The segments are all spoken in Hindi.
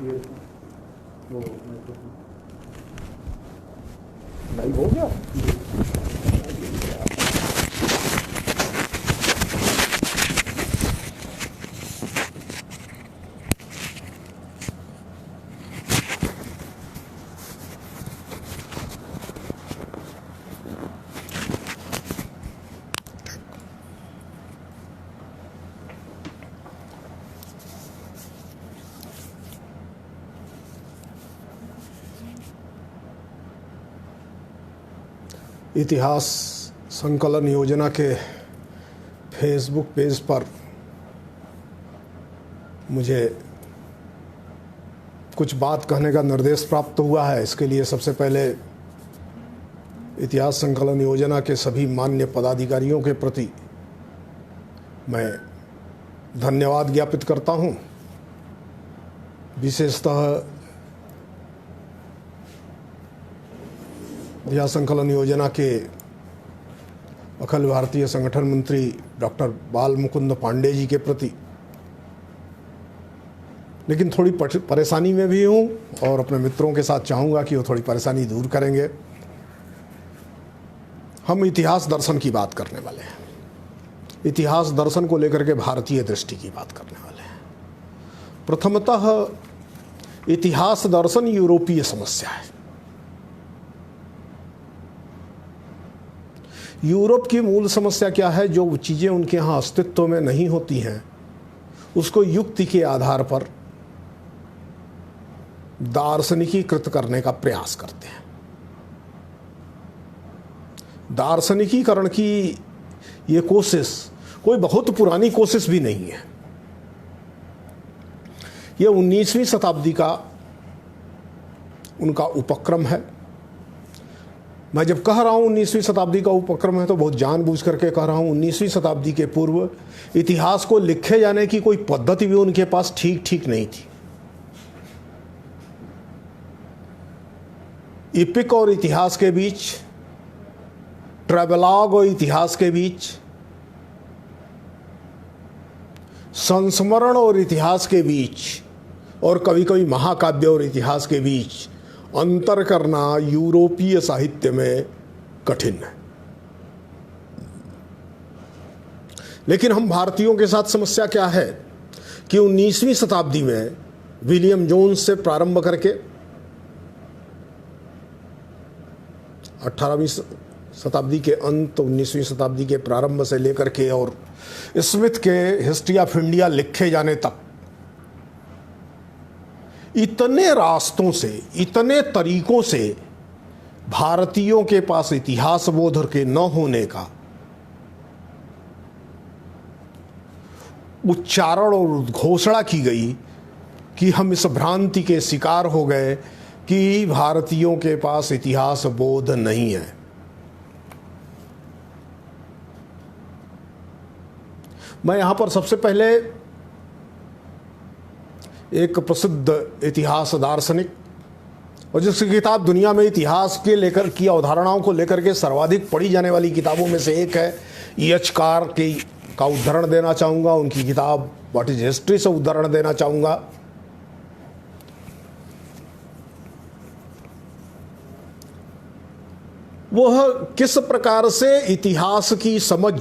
ये वो लाइव हो गया। इतिहास संकलन योजना के फेसबुक पेज पर मुझे कुछ बात कहने का निर्देश प्राप्त हुआ है। इसके लिए सबसे पहले इतिहास संकलन योजना के सभी मान्य पदाधिकारियों के प्रति मैं धन्यवाद ज्ञापित करता हूं। विशेषतः इतिहास संकलन योजना के अखिल भारतीय संगठन मंत्री डॉक्टर बाल मुकुंद पांडे जी के प्रति, लेकिन थोड़ी परेशानी में भी हूँ और अपने मित्रों के साथ चाहूँगा कि वो थोड़ी परेशानी दूर करेंगे। हम इतिहास दर्शन की बात करने वाले हैं, इतिहास दर्शन को लेकर के भारतीय दृष्टि की बात करने वाले हैं। प्रथमतः इतिहास दर्शन यूरोपीय समस्या है। यूरोप की मूल समस्या क्या है? जो चीज़ें उनके यहाँ अस्तित्व में नहीं होती हैं उसको युक्ति के आधार पर दार्शनिकीकृत करने का प्रयास करते हैं। दार्शनिकीकरण की ये कोशिश कोई बहुत पुरानी कोशिश भी नहीं है। ये 19वीं शताब्दी का उनका उपक्रम है। मैं जब कह रहा हूँ 19वीं शताब्दी का उपक्रम है तो बहुत जानबूझ करके कह रहा हूँ। 19वीं शताब्दी के पूर्व इतिहास को लिखे जाने की कोई पद्धति भी उनके पास ठीक नहीं थी। इपिक और इतिहास के बीच, ट्रेवलॉग और इतिहास के बीच, संस्मरण और इतिहास के बीच, और कभी कभी महाकाव्य और इतिहास के बीच अंतर करना यूरोपीय साहित्य में कठिन है। लेकिन हम भारतीयों के साथ समस्या क्या है कि 19वीं शताब्दी में विलियम जोन्स से प्रारंभ करके 18वीं शताब्दी के अंत, 19वीं शताब्दी के प्रारंभ से लेकर के और स्मिथ के हिस्ट्री ऑफ इंडिया लिखे जाने तक इतने रास्तों से, इतने तरीकों से भारतीयों के पास इतिहास बोध के न होने का उच्चारण और घोषणा की गई कि हम इस भ्रांति के शिकार हो गए कि भारतीयों के पास इतिहास बोध नहीं है। मैं यहां पर सबसे पहले एक प्रसिद्ध इतिहास दार्शनिक और जिसकी किताब दुनिया में इतिहास के लेकर की अवधारणाओं को लेकर के सर्वाधिक पढ़ी जाने वाली किताबों में से एक है, EH कार का उदाहरण देना चाहूँगा। उनकी किताब व्हाट इज हिस्ट्री से उदाहरण देना चाहूँगा। वह किस प्रकार से इतिहास की समझ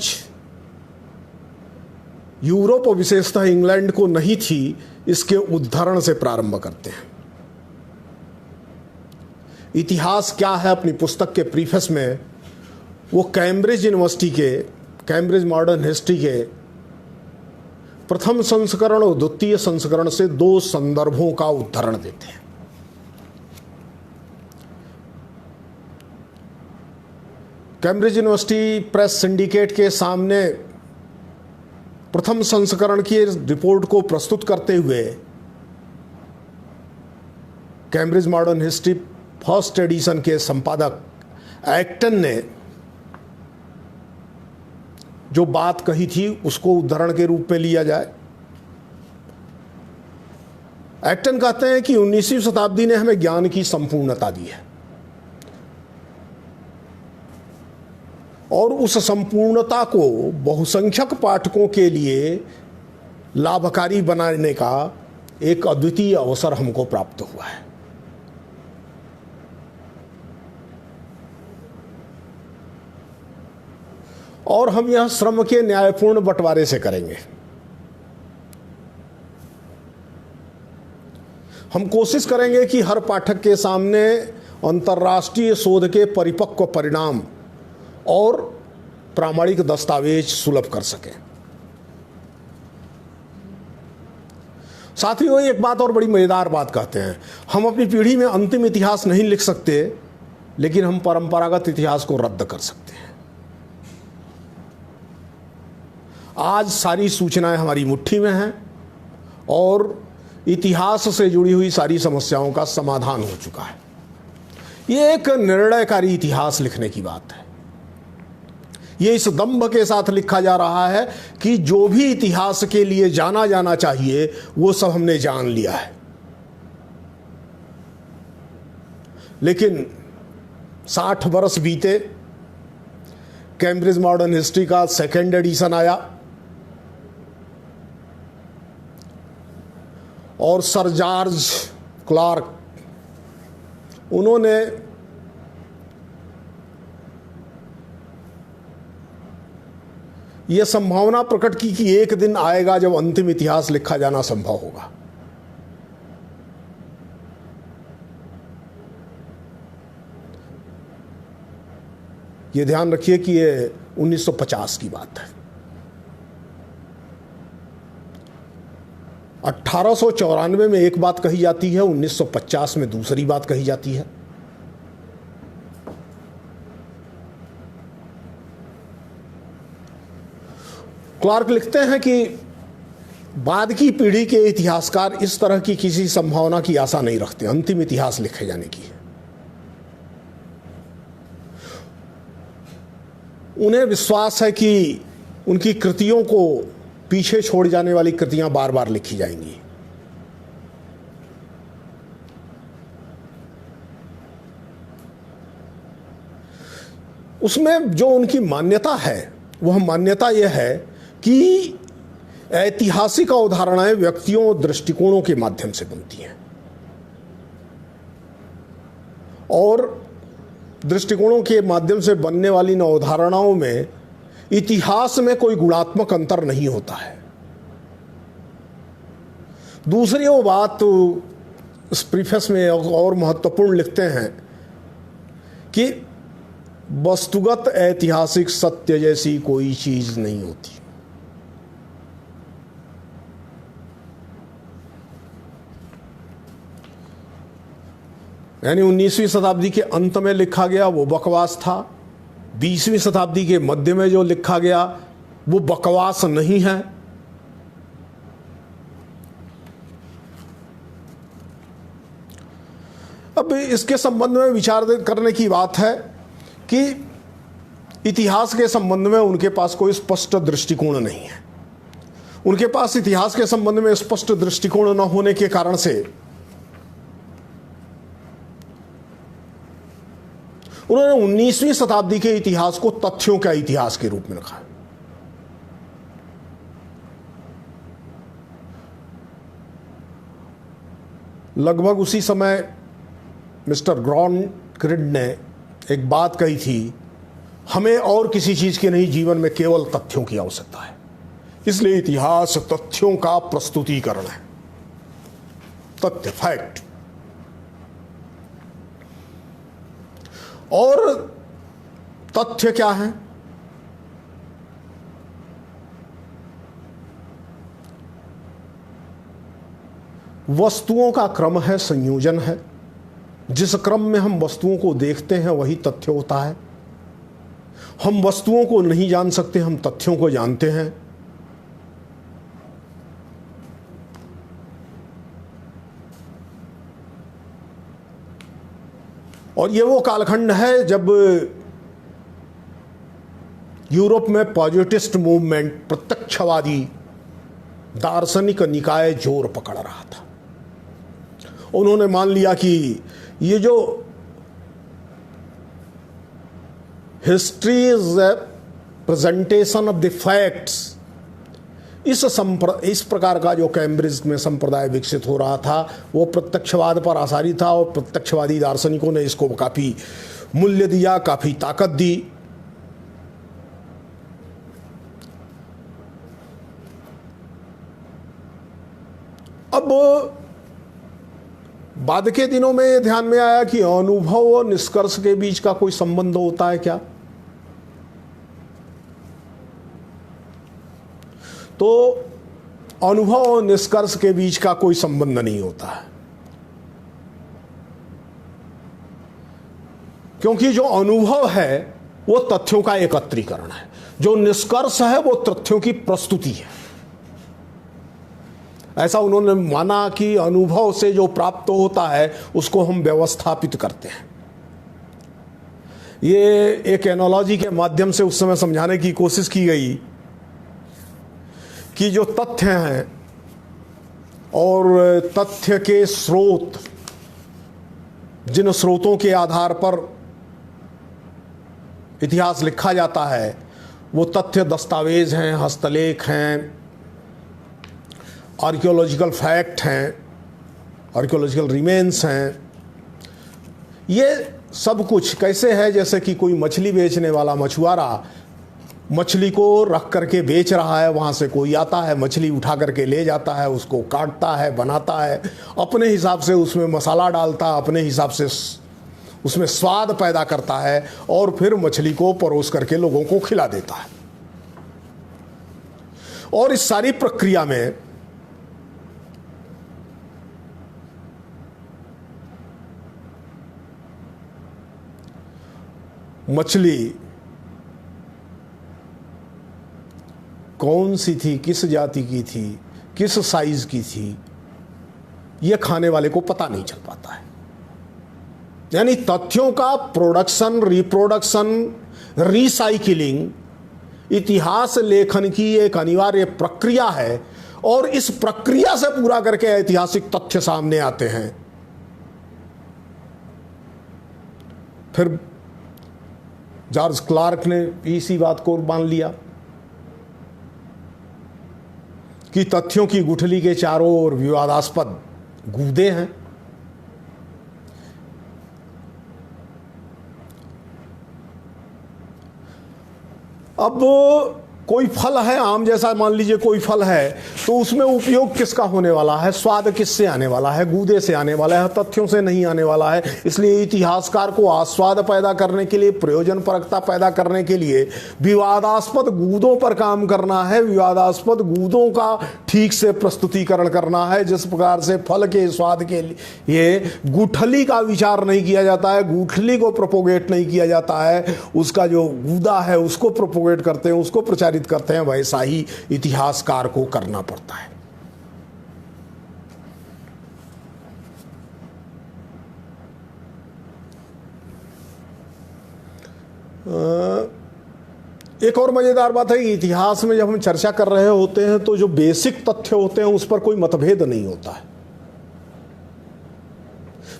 यूरोप और विशेषतः इंग्लैंड को नहीं थी, इसके उदाहरण से प्रारंभ करते हैं। इतिहास क्या है? अपनी पुस्तक के प्रीफेस में वो कैम्ब्रिज यूनिवर्सिटी के कैम्ब्रिज मॉडर्न हिस्ट्री के प्रथम संस्करण और द्वितीय संस्करण से दो संदर्भों का उदाहरण देते हैं। कैम्ब्रिज यूनिवर्सिटी प्रेस सिंडिकेट के सामने प्रथम संस्करण की रिपोर्ट को प्रस्तुत करते हुए Cambridge modern history first edition के संपादक एक्टन ने जो बात कही थी उसको उदाहरण के रूप में लिया जाए। एक्टन कहते हैं कि 19वीं शताब्दी ने हमें ज्ञान की संपूर्णता दी है और उस संपूर्णता को बहुसंख्यक पाठकों के लिए लाभकारी बनाने का एक अद्वितीय अवसर हमको प्राप्त हुआ है। और हम यह श्रम के न्यायपूर्ण बंटवारे से करेंगे। हम कोशिश करेंगे कि हर पाठक के सामने अंतर्राष्ट्रीय शोध के परिपक्व परिणाम और प्रामाणिक दस्तावेज सुलभ कर सकें। साथियों, एक बात और बड़ी मजेदार बात कहते हैं, हम अपनी पीढ़ी में अंतिम इतिहास नहीं लिख सकते, लेकिन हम परंपरागत इतिहास को रद्द कर सकते हैं। आज सारी सूचनाएं हमारी मुट्ठी में हैं और इतिहास से जुड़ी हुई सारी समस्याओं का समाधान हो चुका है। ये एक निर्णयकारी इतिहास लिखने की बात है। ये इस दंभ के साथ लिखा जा रहा है कि जो भी इतिहास के लिए जाना जाना चाहिए वो सब हमने जान लिया है। लेकिन 60 वर्ष बीते, कैम्ब्रिज मॉडर्न हिस्ट्री का 2nd एडिशन आया और सर जॉर्ज क्लार्क, उन्होंने यह संभावना प्रकट की कि एक दिन आएगा जब अंतिम इतिहास लिखा जाना संभव होगा। यह ध्यान रखिए कि यह 1950 की बात है। 1894 में एक बात कही जाती है, 1950 में दूसरी बात कही जाती है। क्लार्क लिखते हैं कि बाद की पीढ़ी के इतिहासकार इस तरह की किसी संभावना की आशा नहीं रखते अंतिम इतिहास लिखे जाने की। उन्हें विश्वास है कि उनकी कृतियों को पीछे छोड़ जाने वाली कृतियां बार बार लिखी जाएंगी। उसमें जो उनकी मान्यता है, वह मान्यता यह है कि ऐतिहासिक अवधारणाएं व्यक्तियों और दृष्टिकोणों के माध्यम से बनती हैं और दृष्टिकोणों के माध्यम से बनने वाली इन अवधारणाओं में इतिहास में कोई गुणात्मक अंतर नहीं होता है। दूसरी वो बात इस प्रीफेस में और महत्वपूर्ण लिखते हैं कि वस्तुगत ऐतिहासिक सत्य जैसी कोई चीज नहीं होती। यानी 19वीं शताब्दी के अंत में लिखा गया वो बकवास था, 20वीं शताब्दी के मध्य में जो लिखा गया वो बकवास नहीं है। अब इसके संबंध में विचार करने की बात है कि इतिहास के संबंध में उनके पास कोई स्पष्ट दृष्टिकोण नहीं है। उनके पास इतिहास के संबंध में स्पष्ट दृष्टिकोण न होने के कारण से उन्होंने 19वीं शताब्दी के इतिहास को तथ्यों का इतिहास के रूप में रखा। लगभग उसी समय मिस्टर ग्रॉनक्रिड ने एक बात कही थी, हमें और किसी चीज की नहीं, जीवन में केवल तथ्यों की आवश्यकता है। इसलिए इतिहास तथ्यों का प्रस्तुतिकरण है, तथ्य, फैक्ट। और तथ्य क्या है? वस्तुओं का क्रम है, संयोजन है। जिस क्रम में हम वस्तुओं को देखते हैं वही तथ्य होता है। हम वस्तुओं को नहीं जान सकते, हम तथ्यों को जानते हैं। और ये वो कालखंड है जब यूरोप में पॉजिटिविस्ट मूवमेंट, प्रत्यक्षवादी दार्शनिक निकाय जोर पकड़ रहा था। उन्होंने मान लिया कि ये जो history is a presentation of the facts, इस प्रकार का जो कैम्ब्रिज में संप्रदाय विकसित हो रहा था वो प्रत्यक्षवाद पर आधारित था, और प्रत्यक्षवादी दार्शनिकों ने इसको काफ़ी मूल्य दिया, काफ़ी ताकत दी। अब बाद के दिनों में ये ध्यान में आया कि अनुभव और निष्कर्ष के बीच का कोई संबंध होता है क्या? तो अनुभव और निष्कर्ष के बीच का कोई संबंध नहीं होता है, क्योंकि जो अनुभव है वो तथ्यों का एकत्रीकरण है, जो निष्कर्ष है वो तथ्यों की प्रस्तुति है। ऐसा उन्होंने माना कि अनुभव से जो प्राप्त होता है उसको हम व्यवस्थापित करते हैं। ये एक एनालॉजी के माध्यम से उस समय समझाने की कोशिश की गई कि जो तथ्य हैं और तथ्य के स्रोत, जिन स्रोतों के आधार पर इतिहास लिखा जाता है, वो तथ्य दस्तावेज हैं, हस्तलेख हैं, आर्कियोलॉजिकल फैक्ट हैं, आर्कियोलॉजिकल रिमेन्स हैं। ये सब कुछ कैसे है, जैसे कि कोई मछली बेचने वाला मछुआरा मछली को रख करके बेच रहा है, वहाँ से कोई आता है, मछली उठा करके ले जाता है, उसको काटता है, बनाता है, अपने हिसाब से उसमें मसाला डालता है, अपने हिसाब से उसमें स्वाद पैदा करता है, और फिर मछली को परोस करके लोगों को खिला देता है। और इस सारी प्रक्रिया में मछली कौन सी थी, किस जाति की थी, किस साइज की थी, यह खाने वाले को पता नहीं चल पाता है। यानी तथ्यों का प्रोडक्शन, रिप्रोडक्शन, रिसाइकिलिंग इतिहास लेखन की एक अनिवार्य प्रक्रिया है, और इस प्रक्रिया से पूरा करके ऐतिहासिक तथ्य सामने आते हैं। फिर जॉर्ज क्लार्क ने इसी बात को मान लिया कि तथ्यों की गुठली के चारों ओर विवादास्पद गूदे हैं। अब कोई फल है, आम जैसा मान लीजिए कोई फल है, तो उसमें उपयोग किसका होने वाला है, स्वाद किससे आने वाला है, गूदे से आने वाला है, तथ्यों से नहीं आने वाला है। इसलिए इतिहासकार को आस्वाद पैदा करने के लिए, प्रयोजन परकता पैदा करने के लिए विवादास्पद गूदों पर काम करना है, विवादास्पद गूदों का ठीक से प्रस्तुतिकरण करना है। जिस प्रकार से फल के स्वाद के लिए गुठली का विचार नहीं किया जाता है, गुठली को प्रोपोगेट नहीं किया जाता है, उसका जो गूदा है उसको प्रोपोगेट करते हैं, उसको प्रचारित करते हैं, वैसा ही इतिहासकार को करना पड़ता है। एक और मजेदार बात है कि इतिहास में जब हम चर्चा कर रहे होते हैं तो जो बेसिक तथ्य होते हैं उस पर कोई मतभेद नहीं होता है।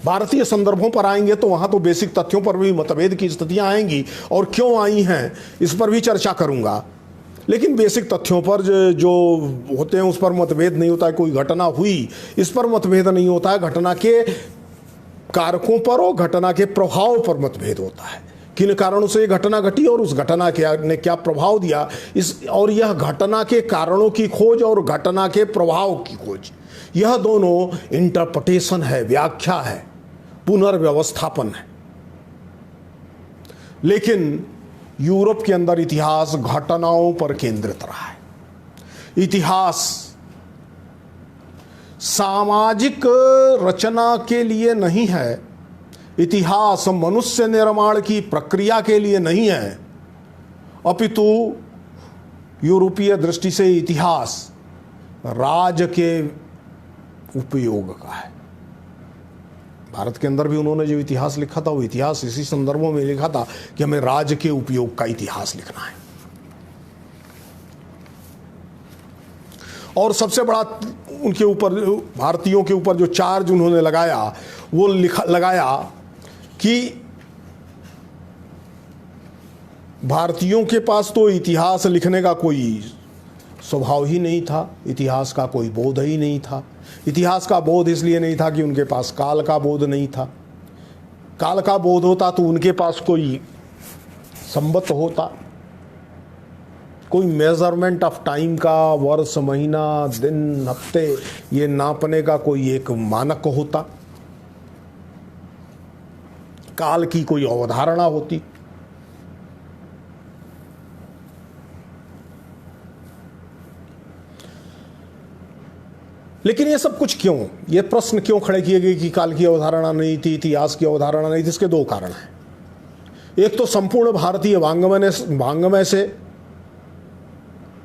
भारतीय संदर्भों पर आएंगे तो वहां तो बेसिक तथ्यों पर भी मतभेद की स्थितियां आएंगी, और क्यों आई हैं इस पर भी चर्चा करूंगा। लेकिन बेसिक तथ्यों पर जो होते हैं उस पर मतभेद नहीं होता है। कोई घटना हुई, इस पर मतभेद नहीं होता है, घटना के कारकों पर और घटना के प्रभाव पर मतभेद होता है। किन कारणों से ये घटना घटी और उस घटना ने क्या प्रभाव दिया, और यह घटना के कारणों की खोज और घटना के प्रभाव की खोज, यह दोनों इंटरप्रिटेशन है, व्याख्या है, पुनर्व्यवस्थापन है। लेकिन यूरोप के अंदर इतिहास घटनाओं पर केंद्रित रहा है। इतिहास सामाजिक रचना के लिए नहीं है, इतिहास मनुष्य निर्माण की प्रक्रिया के लिए नहीं है, अपितु यूरोपीय दृष्टि से इतिहास राज के उपयोग का है। भारत के अंदर भी उन्होंने जो इतिहास लिखा था वो इतिहास इसी संदर्भों में लिखा था कि हमें राज्य के उपयोग का इतिहास लिखना है। और सबसे बड़ा उनके ऊपर, भारतीयों के ऊपर जो चार्ज उन्होंने लगाया वो लगाया कि भारतीयों के पास तो इतिहास लिखने का कोई स्वभाव ही नहीं था, इतिहास का कोई बोध ही नहीं था। इतिहास का बोध इसलिए नहीं था कि उनके पास काल का बोध नहीं था। काल का बोध होता तो उनके पास कोई संवत होता, कोई मेजरमेंट ऑफ टाइम का, वर्ष, महीना, दिन, हफ्ते, ये नापने का कोई एक मानक होता, काल की कोई अवधारणा होती। लेकिन ये सब कुछ क्यों, ये प्रश्न क्यों खड़े किए गए कि काल की अवधारणा नहीं थी, इतिहास की अवधारणा नहीं थी? इसके दो कारण हैं। एक तो संपूर्ण भारतीय वांग्मय से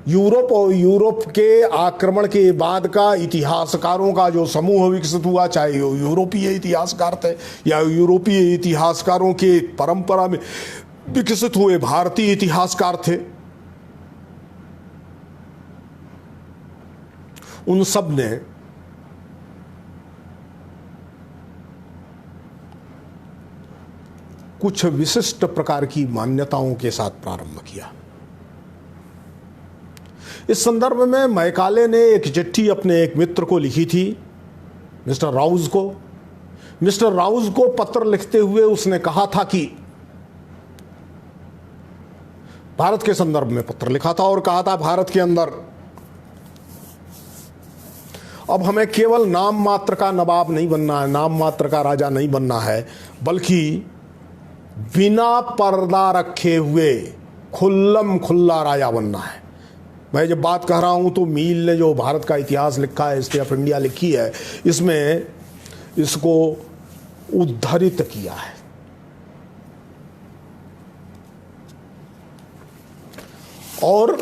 यूरोप के आक्रमण के बाद का इतिहासकारों का जो समूह विकसित हुआ, चाहे यूरोपीय इतिहासकार थे या यूरोपीय इतिहासकारों के परंपरा में विकसित हुए भारतीय इतिहासकार थे, उन सब ने कुछ विशिष्ट प्रकार की मान्यताओं के साथ प्रारंभ किया। इस संदर्भ में मैकाले ने एक चिट्ठी अपने एक मित्र को लिखी थी, मिस्टर राउज को। मिस्टर राउज को पत्र लिखते हुए उसने कहा था कि भारत के संदर्भ में पत्र लिखा था और कहा था भारत के अंदर अब हमें केवल नाम मात्र का नवाब नहीं बनना है, नाम मात्र का राजा नहीं बनना है, बल्कि बिना पर्दा रखे हुए खुल्लम खुल्ला राजा बनना है। मैं जब बात कह रहा हूं तो मील ने जो भारत का इतिहास लिखा है, हिस्ट्री ऑफ इंडिया लिखी है, इसमें इसको उद्धृत किया है। और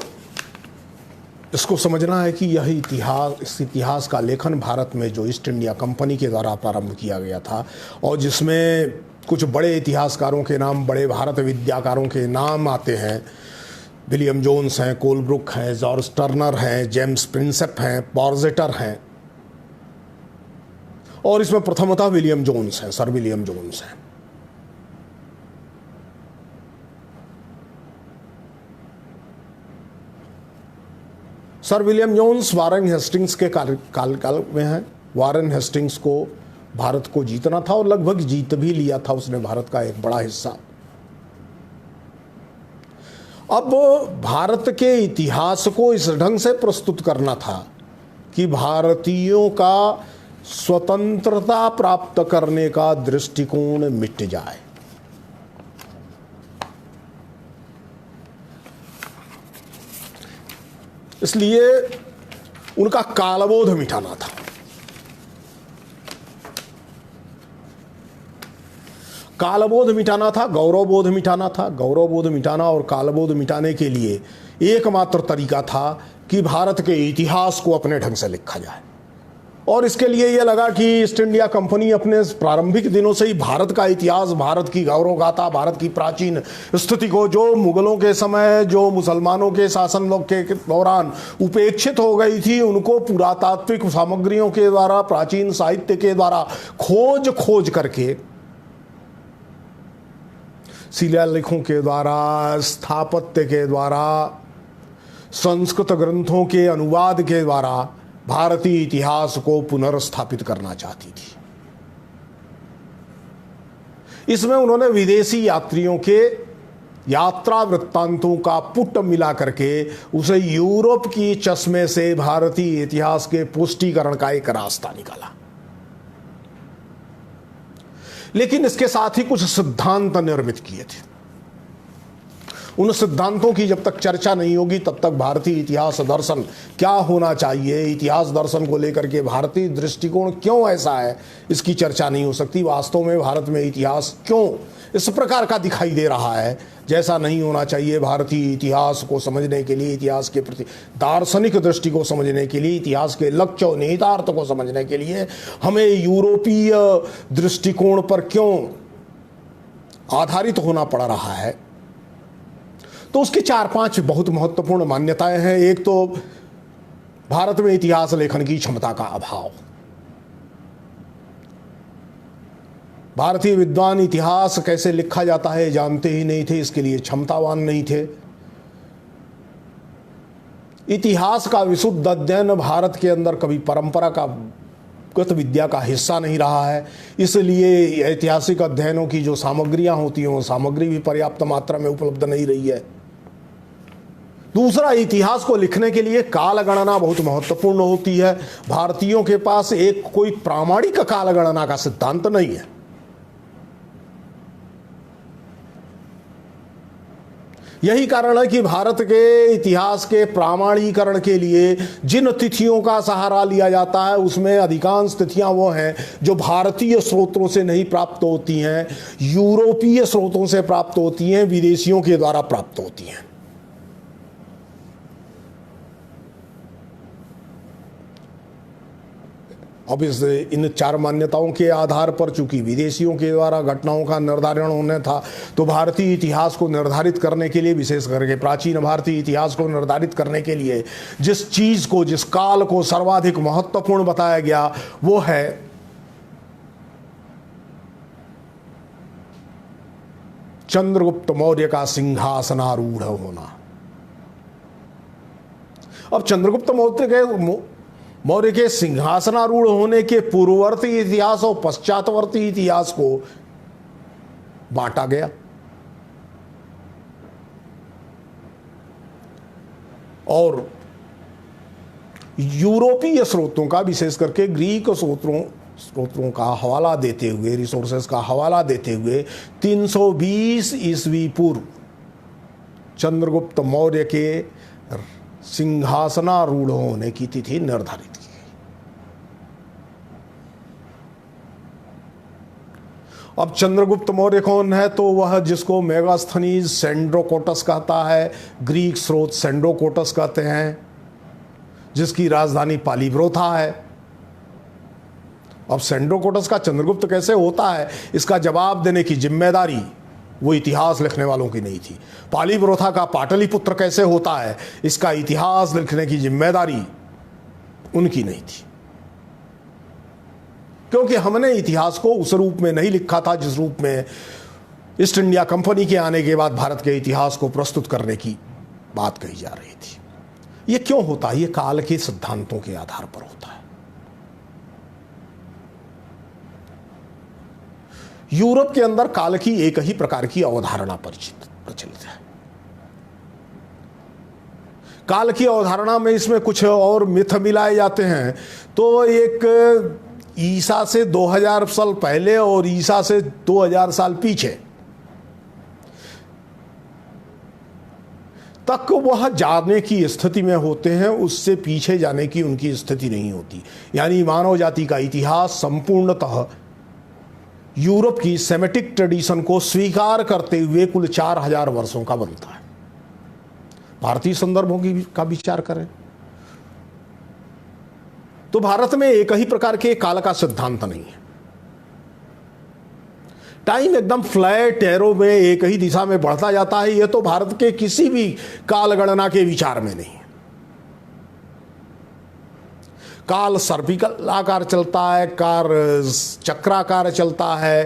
इसको समझना है कि यह इस इतिहास का लेखन भारत में जो ईस्ट इंडिया कंपनी के द्वारा प्रारंभ किया गया था और जिसमें कुछ बड़े इतिहासकारों के नाम, बड़े भारत विद्याकारों के नाम आते हैं, विलियम जोन्स हैं, कोलब्रुक हैं, जॉर्ज टर्नर हैं, जेम्स प्रिंसेप हैं, पॉर्जेटर हैं, और इसमें प्रथमतः विलियम जोन्स हैं, सर विलियम जोन्स हैं। Sir William Jones Warren Hastings के काल में हैं। वारेन हेस्टिंग्स को भारत को जीतना था और लगभग जीत भी लिया था उसने भारत का एक बड़ा हिस्सा। अब भारत के इतिहास को इस ढंग से प्रस्तुत करना था कि भारतीयों का स्वतंत्रता प्राप्त करने का दृष्टिकोण मिट जाए। इसलिए उनका कालबोध मिटाना था। कालबोध मिटाना था, गौरवबोध मिटाना था। गौरवबोध मिटाना और कालबोध मिटाने के लिए एकमात्र तरीका था कि भारत के इतिहास को अपने ढंग से लिखा जाए। और इसके लिए यह लगा कि ईस्ट इंडिया कंपनी अपने प्रारंभिक दिनों से ही भारत का इतिहास, भारत की गौरव गाथा, भारत की प्राचीन स्थिति को, जो मुगलों के समय, जो मुसलमानों के शासन लोग के दौरान उपेक्षित हो गई थी, उनको पुरातात्विक सामग्रियों के द्वारा, प्राचीन साहित्य के द्वारा खोज करके, शिलालेखों के द्वारा, स्थापत्य के द्वारा, संस्कृत ग्रंथों के अनुवाद के द्वारा भारतीय इतिहास को पुनर्स्थापित करना चाहती थी। इसमें उन्होंने विदेशी यात्रियों के यात्रा वृत्तांतों का पुट मिला करके उसे यूरोप की चश्मे से भारतीय इतिहास के पुष्टिकरण का एक रास्ता निकाला। लेकिन इसके साथ ही कुछ सिद्धांत निर्मित किए थे। उन सिद्धांतों की जब तक चर्चा नहीं होगी तब तक भारतीय इतिहास दर्शन क्या होना चाहिए, इतिहास दर्शन को लेकर के भारतीय दृष्टिकोण क्यों ऐसा है, इसकी चर्चा नहीं हो सकती। वास्तव में भारत में इतिहास क्यों इस प्रकार का दिखाई दे रहा है जैसा नहीं होना चाहिए। भारतीय इतिहास को समझने के लिए, इतिहास के प्रति दार्शनिक दृष्टि को समझने के लिए, इतिहास के लक्ष्य और निहितार्थ को समझने के लिए हमें यूरोपीय दृष्टिकोण पर क्यों आधारित होना पड़ रहा है। तो उसकी 4-5 बहुत महत्वपूर्ण मान्यताएं हैं। एक तो भारत में इतिहास लेखन की क्षमता का अभाव। भारतीय विद्वान इतिहास कैसे लिखा जाता है जानते ही नहीं थे, इसके लिए क्षमतावान नहीं थे। इतिहास का विशुद्ध अध्ययन भारत के अंदर कभी परंपरागत विद्या का हिस्सा नहीं रहा है, इसलिए ऐतिहासिक अध्ययनों की जो सामग्रियां होती हैं वो सामग्री भी पर्याप्त मात्रा में उपलब्ध नहीं रही है। दूसरा, इतिहास को लिखने के लिए काल गणना बहुत महत्वपूर्ण होती है। भारतीयों के पास एक कोई प्रामाणिक काल गणना का सिद्धांत नहीं है। यही कारण है कि भारत के इतिहास के प्रामाणीकरण के लिए जिन तिथियों का सहारा लिया जाता है उसमें अधिकांश तिथियां वो हैं जो भारतीय स्रोतों से नहीं प्राप्त होती हैं, यूरोपीय स्रोतों से प्राप्त होती हैं, विदेशियों के द्वारा प्राप्त होती हैं। अब इन चार मान्यताओं के आधार पर चूंकि विदेशियों के द्वारा घटनाओं का निर्धारण होने था, तो भारतीय इतिहास को निर्धारित करने के लिए, विशेष करके प्राचीन भारतीय इतिहास को निर्धारित करने के लिए जिस चीज को, जिस काल को सर्वाधिक महत्वपूर्ण बताया गया वो है चंद्रगुप्त मौर्य का सिंहासनारूढ़ होना। अब चंद्रगुप्त मौर्य के सिंहासनारूढ़ होने के पूर्ववर्ती इतिहास और पश्चातवर्ती इतिहास को बांटा गया। और यूरोपीय स्रोतों का, विशेष करके ग्रीक स्रोतों का हवाला देते हुए, रिसोर्सेस का हवाला देते हुए 320 ईस्वी पूर्व चंद्रगुप्त मौर्य के सिंहासनारूढ़ होने की तिथि निर्धारित की गई। अब चंद्रगुप्त मौर्य कौन है? तो वह जिसको मेगास्थनीज सेंड्रोकोटस कहता है, ग्रीक स्रोत सेंड्रोकोटस कहते हैं, जिसकी राजधानी पालीब्रोथा है। अब सेंड्रोकोटस का चंद्रगुप्त कैसे होता है, इसका जवाब देने की जिम्मेदारी वो इतिहास लिखने वालों की नहीं थी। पालीब्रोथा का पाटलिपुत्र कैसे होता है, इसका इतिहास लिखने की जिम्मेदारी उनकी नहीं थी, क्योंकि हमने इतिहास को उस रूप में नहीं लिखा था जिस रूप में ईस्ट इंडिया कंपनी के आने के बाद भारत के इतिहास को प्रस्तुत करने की बात कही जा रही थी। ये क्यों होता है? ये काल के सिद्धांतों के आधार पर होता है। यूरोप के अंदर काल की एक ही प्रकार की अवधारणा प्रचलित है। काल की अवधारणा में इसमें कुछ और मिथ मिलाए जाते हैं। तो एक ईसा से 2000 साल पहले और ईसा से 2000 साल पीछे तक वह जाने की स्थिति में होते हैं, उससे पीछे जाने की उनकी स्थिति नहीं होती। यानी मानव जाति का इतिहास संपूर्णतः यूरोप की सेमेटिक ट्रेडिशन को स्वीकार करते हुए कुल 4000 वर्षों का बनता है। भारतीय संदर्भों का विचार करें तो भारत में एक ही प्रकार के काल का सिद्धांत नहीं है। टाइम एकदम फ्लैट एरो में एक ही दिशा में बढ़ता जाता है, यह तो भारत के किसी भी काल गणना के विचार में नहीं है। काल सर्पिकल आकार चलता है, कार चक्राकार चलता है,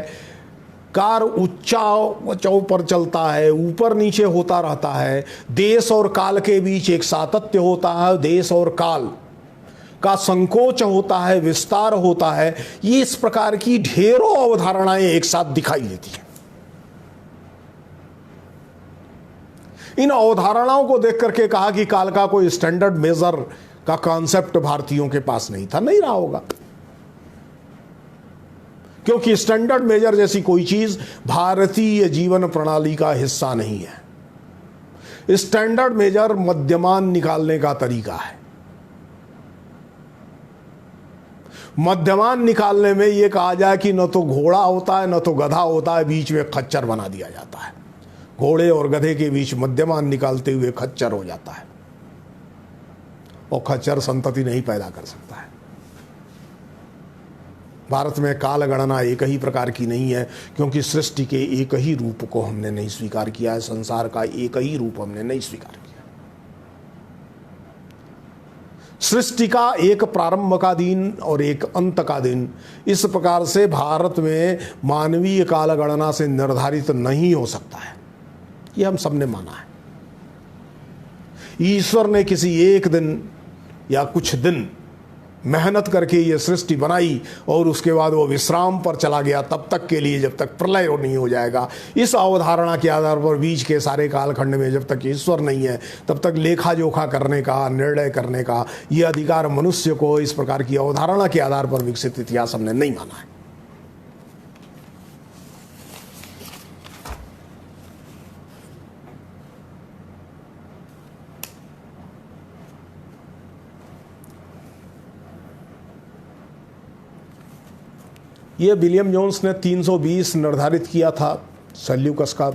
कार ऊंचाई पर चलता है, ऊपर नीचे होता रहता है। देश और काल के बीच एक सातत्य होता है, देश और काल का संकोच होता है, विस्तार होता है। ये इस प्रकार की ढेरों अवधारणाएं एक साथ दिखाई देती हैं। इन अवधारणाओं को देख करके कहा कि काल का कोई स्टैंडर्ड मेजर का कॉन्सेप्ट भारतीयों के पास नहीं था, नहीं रहा होगा, क्योंकि स्टैंडर्ड मेजर जैसी कोई चीज भारतीय जीवन प्रणाली का हिस्सा नहीं है। स्टैंडर्ड मेजर मध्यमान निकालने का तरीका है। मध्यमान निकालने में यह कहा जाए कि न तो घोड़ा होता है न तो गधा होता है, बीच में खच्चर बना दिया जाता है। घोड़े और गधे के बीच मध्यमान निकालते हुए खच्चर हो जाता है, और खच्चर संतति नहीं पैदा कर सकता है। भारत में काल गणना एक ही प्रकार की नहीं है, क्योंकि सृष्टि के एक ही रूप को हमने नहीं स्वीकार किया है, संसार का एक ही रूप हमने नहीं स्वीकार किया। सृष्टि का एक प्रारंभ का दिन और एक अंत का दिन, इस प्रकार से भारत में मानवीय काल गणना से निर्धारित नहीं हो सकता है। यह हम सबने माना है। ईश्वर ने किसी एक दिन या कुछ दिन मेहनत करके ये सृष्टि बनाई और उसके बाद वो विश्राम पर चला गया तब तक के लिए, जब तक प्रलय नहीं हो जाएगा। इस अवधारणा के आधार पर बीच के सारे कालखंड में जब तक ईश्वर नहीं है तब तक लेखा जोखा करने का, निर्णय करने का ये अधिकार मनुष्य को इस प्रकार की अवधारणा के आधार पर विकसित इतिहास हमने नहीं माना है। ये विलियम जोन्स ने 320 निर्धारित किया था सेल्यूकस का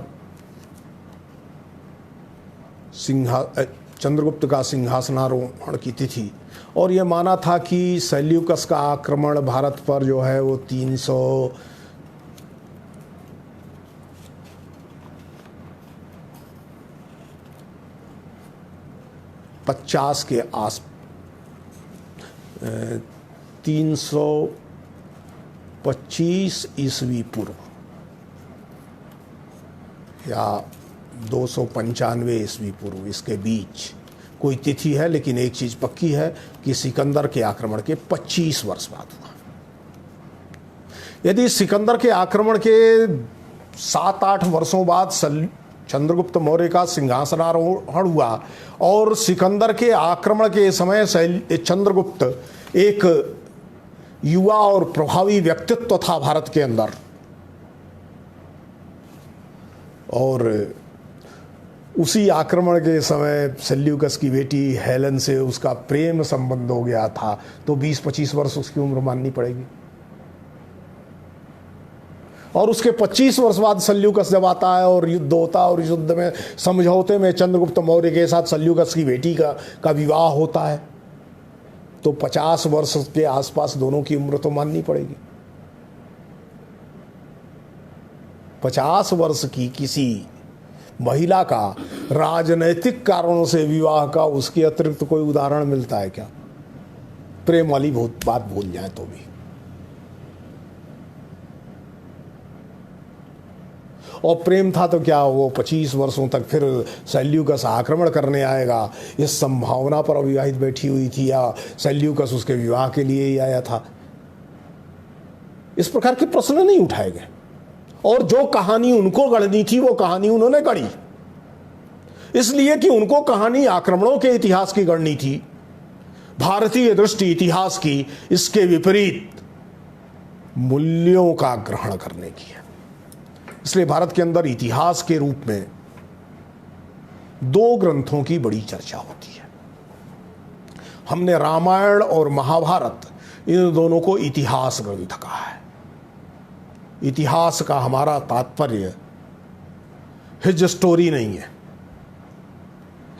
चंद्रगुप्त का सिंहासनारोहण की तिथि, और ये माना था कि सेल्यूकस का आक्रमण भारत पर जो है वो 350 के आस 325 ईस्वी पूर्व या 295 ईस्वी पूर्व, इसके बीच कोई तिथि है। लेकिन एक चीज़ पक्की है कि सिकंदर के आक्रमण के 25 वर्ष बाद हुआ। यदि सिकंदर के आक्रमण के 7-8 वर्षों बाद चंद्रगुप्त मौर्य का सिंहासनारोहण हुआ और सिकंदर के आक्रमण के समय चंद्रगुप्त एक युवा और प्रभावी व्यक्तित्व था भारत के अंदर, और उसी आक्रमण के समय सेल्यूकस की बेटी हेलेन से उसका प्रेम संबंध हो गया था, तो 20-25 वर्ष उसकी उम्र माननी पड़ेगी। और उसके 25 वर्ष बाद सेल्यूकस जब आता है और युद्ध होता है, और युद्ध में समझौते में चंद्रगुप्त मौर्य के साथ सेल्यूकस की बेटी का विवाह होता है, तो 50 वर्ष के आसपास दोनों की उम्र तो माननी पड़ेगी। 50 वर्ष की किसी महिला का राजनैतिक कारणों से विवाह का उसके अतिरिक्त कोई उदाहरण मिलता है क्या? प्रेम वाली बात भूल जाए तो भी। और प्रेम था तो क्या वो 25 वर्षों तक फिर सेल्यूकस आक्रमण करने आएगा इस संभावना पर अविवाहित बैठी हुई थी, या सेल्यूकस उसके विवाह के लिए ही आया था? इस प्रकार के प्रश्न नहीं उठाए गए। और जो कहानी उनको गढ़नी थी वो कहानी उन्होंने गढ़ी, इसलिए कि उनको कहानी आक्रमणों के इतिहास की गढ़नी थी, भारतीय दृष्टि इतिहास की इसके विपरीत मूल्यों का ग्रहण करने की है। इसलिए भारत के अंदर इतिहास के रूप में 2 ग्रंथों की बड़ी चर्चा होती है। हमने रामायण और महाभारत इन दोनों को इतिहास ग्रंथ कहा है। इतिहास का हमारा तात्पर्य हिज स्टोरी नहीं है।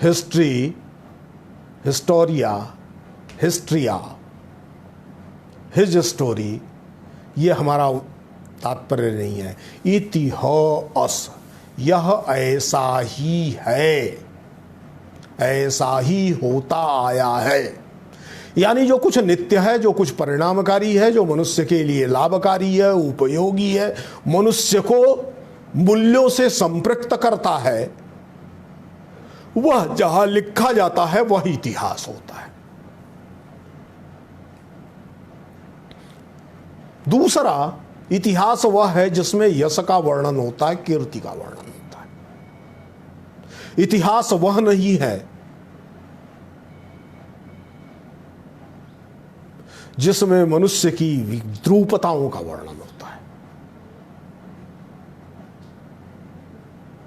हिस्ट्री, हिस्टोरिया, हिस्ट्रिया, हिज स्टोरी, ये हमारा तात्पर्य नहीं है। इतिहास यह ऐसा ही है, ऐसा ही होता आया है। यानी जो कुछ नित्य है, जो कुछ परिणामकारी है, जो मनुष्य के लिए लाभकारी है, उपयोगी है, मनुष्य को मूल्यों से संपृक्त करता है, वह जहां लिखा जाता है वह इतिहास होता है। दूसरा इतिहास वह है जिसमें यश का वर्णन होता है, कीर्ति का वर्णन होता है। इतिहास वह नहीं है जिसमें मनुष्य की विद्रूपताओं का वर्णन होता है।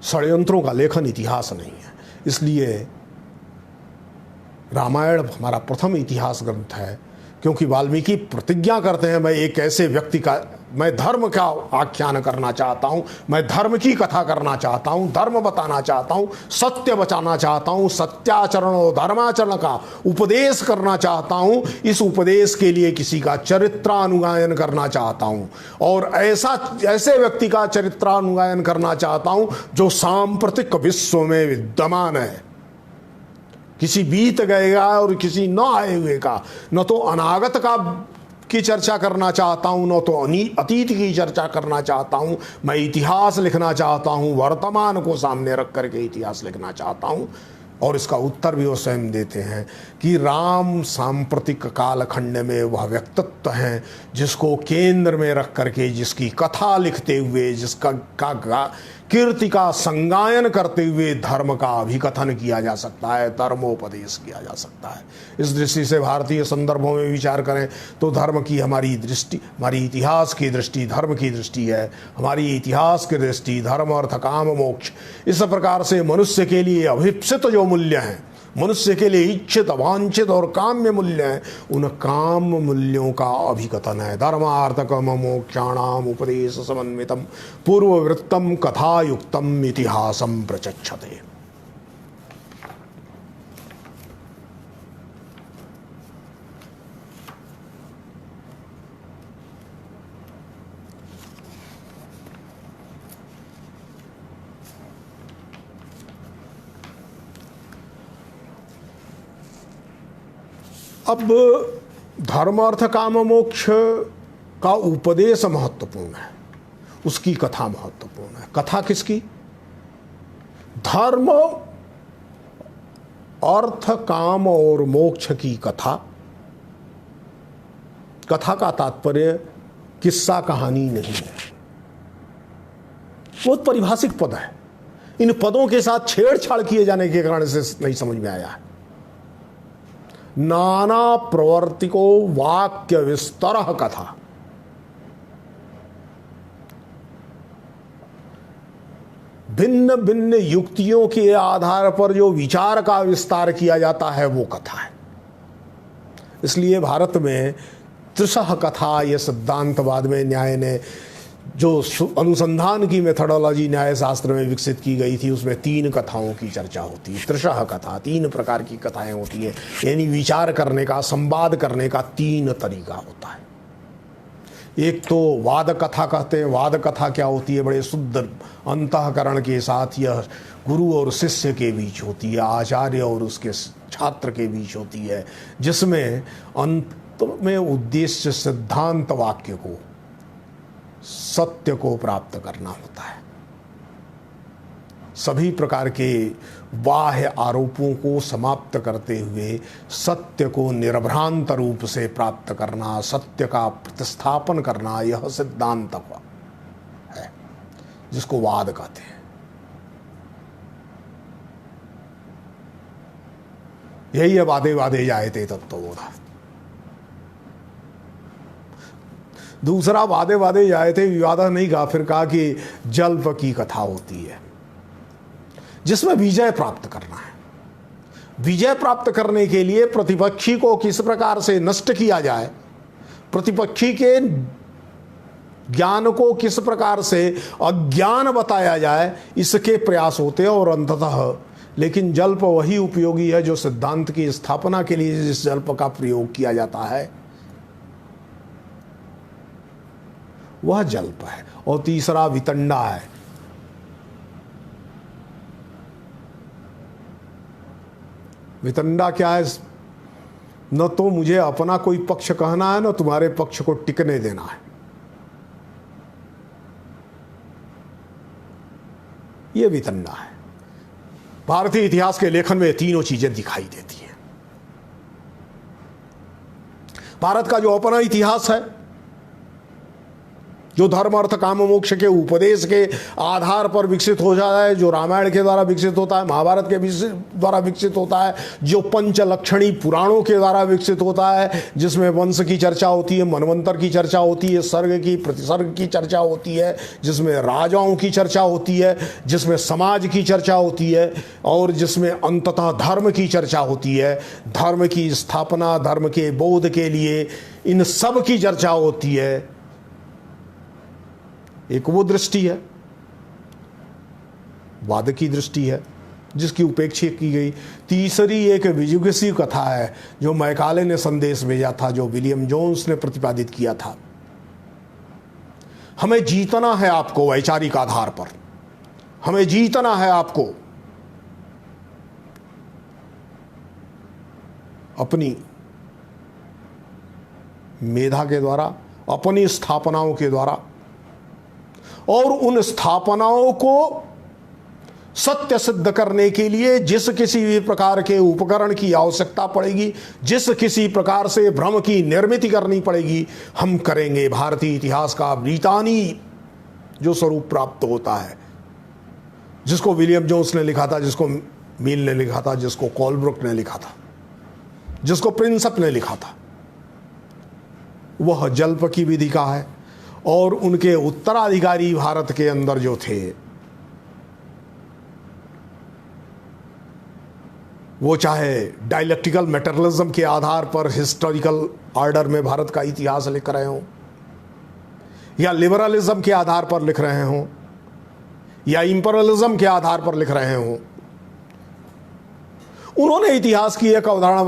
षड्यंत्रों का लेखन इतिहास नहीं है। इसलिए रामायण हमारा प्रथम इतिहास ग्रंथ है, क्योंकि वाल्मीकि प्रतिज्ञा करते हैं, मैं एक ऐसे व्यक्ति का, मैं धर्म का आख्यान करना चाहता हूं, मैं धर्म की कथा करना चाहता हूं, धर्म बताना चाहता हूं, सत्य बचाना चाहता हूं, सत्याचरण और धर्माचरण का उपदेश करना चाहता हूं। इस उपदेश के लिए किसी का चरित्रानुगायन करना चाहता हूं, और ऐसे व्यक्ति का चरित्रानुगायन करना चाहता हूं जो सांप्रतिक विश्व में विद्यमान है। किसी बीत गएगा और किसी न आए हुए का, न तो अनागत की चर्चा करना चाहता हूं, न तो अतीत की चर्चा करना चाहता हूं। मैं इतिहास लिखना चाहता हूं, वर्तमान को सामने रख करके इतिहास लिखना चाहता हूं। और इसका उत्तर भी वो स्वयं देते हैं कि राम सांप्रतिक कालखंड में वह व्यक्तित्व हैं जिसको केंद्र में रख करके, जिसकी कथा लिखते हुए, जिसका कीर्ति का संगायन करते हुए धर्म का अभिकथन किया जा सकता है, धर्मोपदेश किया जा सकता है। इस दृष्टि से भारतीय संदर्भों में विचार करें तो धर्म की हमारी दृष्टि, हमारी इतिहास की दृष्टि धर्म की दृष्टि है। हमारी इतिहास की दृष्टि धर्म, अर्थ, काम, मोक्ष, इस प्रकार से मनुष्य के लिए अभिप्सित जो मूल्य हैं, मनुष्य के लिए इच्छित, वांछित और काम्य मूल्य हैं, उन काम मूल्यों का अभिकथन है। धर्मार्थ काम मोक्षाणाम उपदेश समन्वितम पूर्ववृत्तम कथायुक्तम इतिहासम प्रचक्षते। अब धर्म अर्थ काम मोक्ष का उपदेश महत्वपूर्ण है, उसकी कथा महत्वपूर्ण है। कथा किसकी? धर्म अर्थ काम और मोक्ष की कथा। कथा का तात्पर्य किस्सा कहानी नहीं है, बहुत परिभाषिक पद है। इन पदों के साथ छेड़छाड़ किए जाने के कारण से नहीं समझ में आया है। नाना प्रवर्तिको वाक्य विस्तार कथा। भिन्न भिन्न युक्तियों के आधार पर जो विचार का विस्तार किया जाता है वो कथा है। इसलिए भारत में त्रिशः कथा, यह सिद्धांतवाद में न्याय ने जो अनुसंधान की मेथोडोलॉजी न्याय शास्त्र में विकसित की गई थी, उसमें 3 कथाओं की चर्चा होती है। त्रिशः कथा, 3 प्रकार की कथाएं होती है, यानी विचार करने का, संवाद करने का 3 तरीका होता है। एक तो वाद कथा कहते हैं। वाद कथा क्या होती है? बड़े शुद्ध अंतःकरण के साथ यह गुरु और शिष्य के बीच होती है, आचार्य और उसके छात्र के बीच होती है, जिसमें अंत में उद्देश्य सिद्धांत वाक्य को, सत्य को प्राप्त करना होता है। सभी प्रकार के बाह्य आरोपों को समाप्त करते हुए सत्य को निर्भ्रांत रूप से प्राप्त करना, सत्य का प्रतिस्थापन करना, यह सिद्धांत है जिसको वाद कहते हैं। यही है वादे वादे जायते तत्वबोधा। दूसरा वादे वादे जायते विवादा नहीं कहा, फिर कहा कि जल्प की कथा होती है जिसमें विजय प्राप्त करना है। विजय प्राप्त करने के लिए प्रतिपक्षी को किस प्रकार से नष्ट किया जाए, प्रतिपक्षी के ज्ञान को किस प्रकार से अज्ञान बताया जाए, इसके प्रयास होते हैं। और अंततः लेकिन जल्प वही उपयोगी है जो सिद्धांत की स्थापना के लिए जिस जल्प का प्रयोग किया जाता है वह जल्प है। और तीसरा वितंडा है। वितंडा क्या है? न तो मुझे अपना कोई पक्ष कहना है, न तुम्हारे पक्ष को टिकने देना है। यह वितंडा है। भारतीय इतिहास के लेखन में तीनों चीजें दिखाई देती हैं। भारत का जो अपना इतिहास है, जो धर्म अर्थ काम मोक्ष के उपदेश के आधार पर विकसित हो जाता है, जो रामायण के द्वारा विकसित होता है, महाभारत के द्वारा विकसित होता है, जो पंचलक्षणी पुराणों के द्वारा विकसित होता है, जिसमें वंश की चर्चा होती है, मनवंतर की चर्चा होती है, सर्ग की प्रतिसर्ग की चर्चा होती है, जिसमें राजाओं की चर्चा होती है, जिसमें समाज की चर्चा होती है, और जिसमें अंततः धर्म की चर्चा होती है। धर्म की स्थापना, धर्म के बोध के लिए इन सब की चर्चा होती है। एक वो दृष्टि है, वाद की दृष्टि है, जिसकी उपेक्षा की गई। तीसरी एक विजुगसी कथा है जो मैकाले ने संदेश भेजा था, जो विलियम जोन्स ने प्रतिपादित किया था। हमें जीतना है आपको वैचारिक आधार पर, हमें जीतना है आपको अपनी मेधा के द्वारा, अपनी स्थापनाओं के द्वारा, और उन स्थापनाओं को सत्य सिद्ध करने के लिए जिस किसी भी प्रकार के उपकरण की आवश्यकता पड़ेगी, जिस किसी प्रकार से भ्रम की निर्मित करनी पड़ेगी, हम करेंगे। भारतीय इतिहास का ब्रितानी जो स्वरूप प्राप्त होता है, जिसको विलियम जोन्स ने लिखा था, जिसको मील ने लिखा था, जिसको कोलब्रुक ने लिखा था, जिसको प्रिंसप ने लिखा था, वह जल्प की विधि का है। और उनके उत्तराधिकारी भारत के अंदर जो थे, वो चाहे डायलेक्टिकल मेटेरियलिज्म के आधार पर हिस्टोरिकल ऑर्डर में भारत का इतिहास लिख रहे हों, या लिबरलिज्म के आधार पर लिख रहे हों, या इंपीरियलिज्म के आधार पर लिख रहे हों, उन्होंने इतिहास की एक अवधारणा,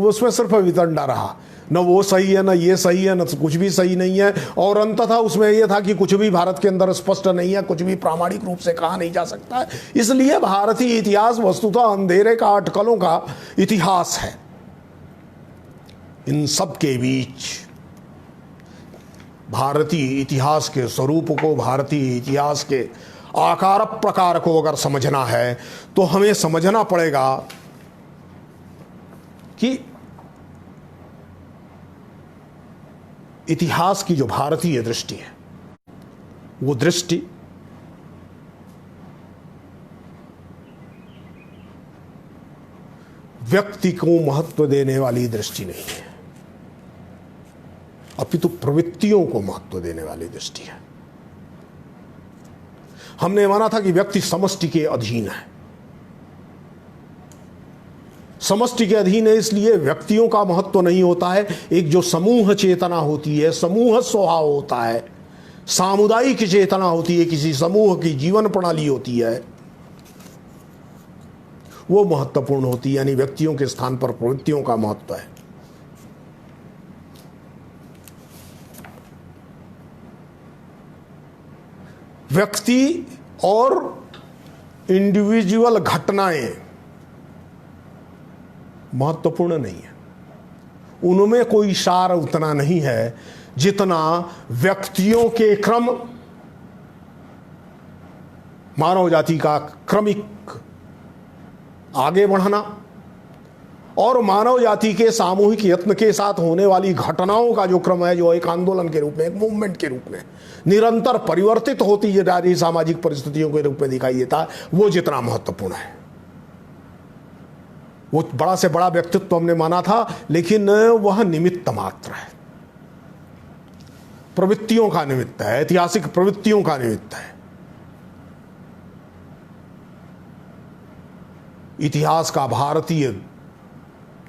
उसमें सिर्फ वितंडा रहा, न वो सही है, न ये सही है, न कुछ भी सही नहीं है। और अंततः उसमें यह था कि कुछ भी भारत के अंदर स्पष्ट नहीं है, कुछ भी प्रामाणिक रूप से कहा नहीं जा सकता है। इसलिए भारतीय इतिहास वस्तुतः अंधेरे का, अटकलों का इतिहास है। इन सब के बीच भारतीय इतिहास के स्वरूप को, भारतीय इतिहास के आकार प्रकार को अगर समझना है तो हमें समझना पड़ेगा कि इतिहास की जो भारतीय दृष्टि है, वो दृष्टि व्यक्ति को महत्व देने वाली दृष्टि नहीं है, अपितु प्रवृत्तियों को महत्व देने वाली दृष्टि है। हमने माना था कि व्यक्ति समष्टि के अधीन है। समष्टि के अधीन है, इसलिए व्यक्तियों का महत्व नहीं होता है। एक जो समूह चेतना होती है, समूह स्वभाव होता है, सामुदायिक चेतना होती है, किसी समूह की जीवन प्रणाली होती है, वो महत्वपूर्ण होती है। यानी व्यक्तियों के स्थान पर प्रवृत्तियों का महत्व है। व्यक्ति और इंडिविजुअल घटनाएं महत्वपूर्ण नहीं है, उनमें कोई सार उतना नहीं है जितना व्यक्तियों के क्रम, मानव जाति का क्रमिक आगे बढ़ना और मानव जाति के सामूहिक यत्न के साथ होने वाली घटनाओं का जो क्रम है, जो एक आंदोलन के रूप में, एक मूवमेंट के रूप में निरंतर परिवर्तित होती जा रही सामाजिक परिस्थितियों के रूप में दिखाई देता है, वो जितना महत्वपूर्ण है। वो बड़ा से बड़ा व्यक्तित्व हमने माना था, लेकिन वह निमित्त मात्र है, प्रवृत्तियों का निमित्त है, ऐतिहासिक प्रवृत्तियों का निमित्त है। इतिहास का भारतीय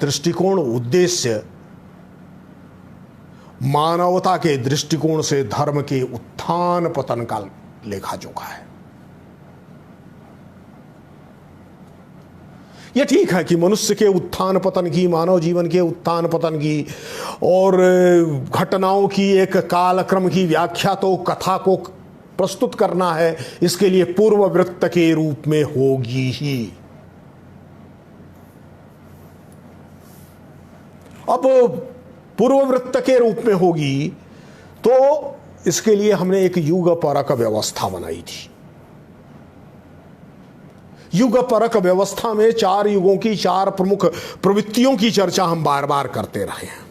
दृष्टिकोण, उद्देश्य मानवता के दृष्टिकोण से धर्म के उत्थान पतन का लेखा जोखा है। यह ठीक है कि मनुष्य के उत्थान पतन की, मानव जीवन के उत्थान पतन की और घटनाओं की एक कालक्रम की व्याख्या तो कथा को प्रस्तुत करना है, इसके लिए पूर्ववृत्त के रूप में होगी ही। अब पूर्ववृत्त के रूप में होगी तो इसके लिए हमने एक युग परक व्यवस्था बनाई थी। युग परक व्यवस्था में 4 युगों की 4 प्रमुख प्रवृत्तियों की चर्चा हम बार बार करते रहे हैं,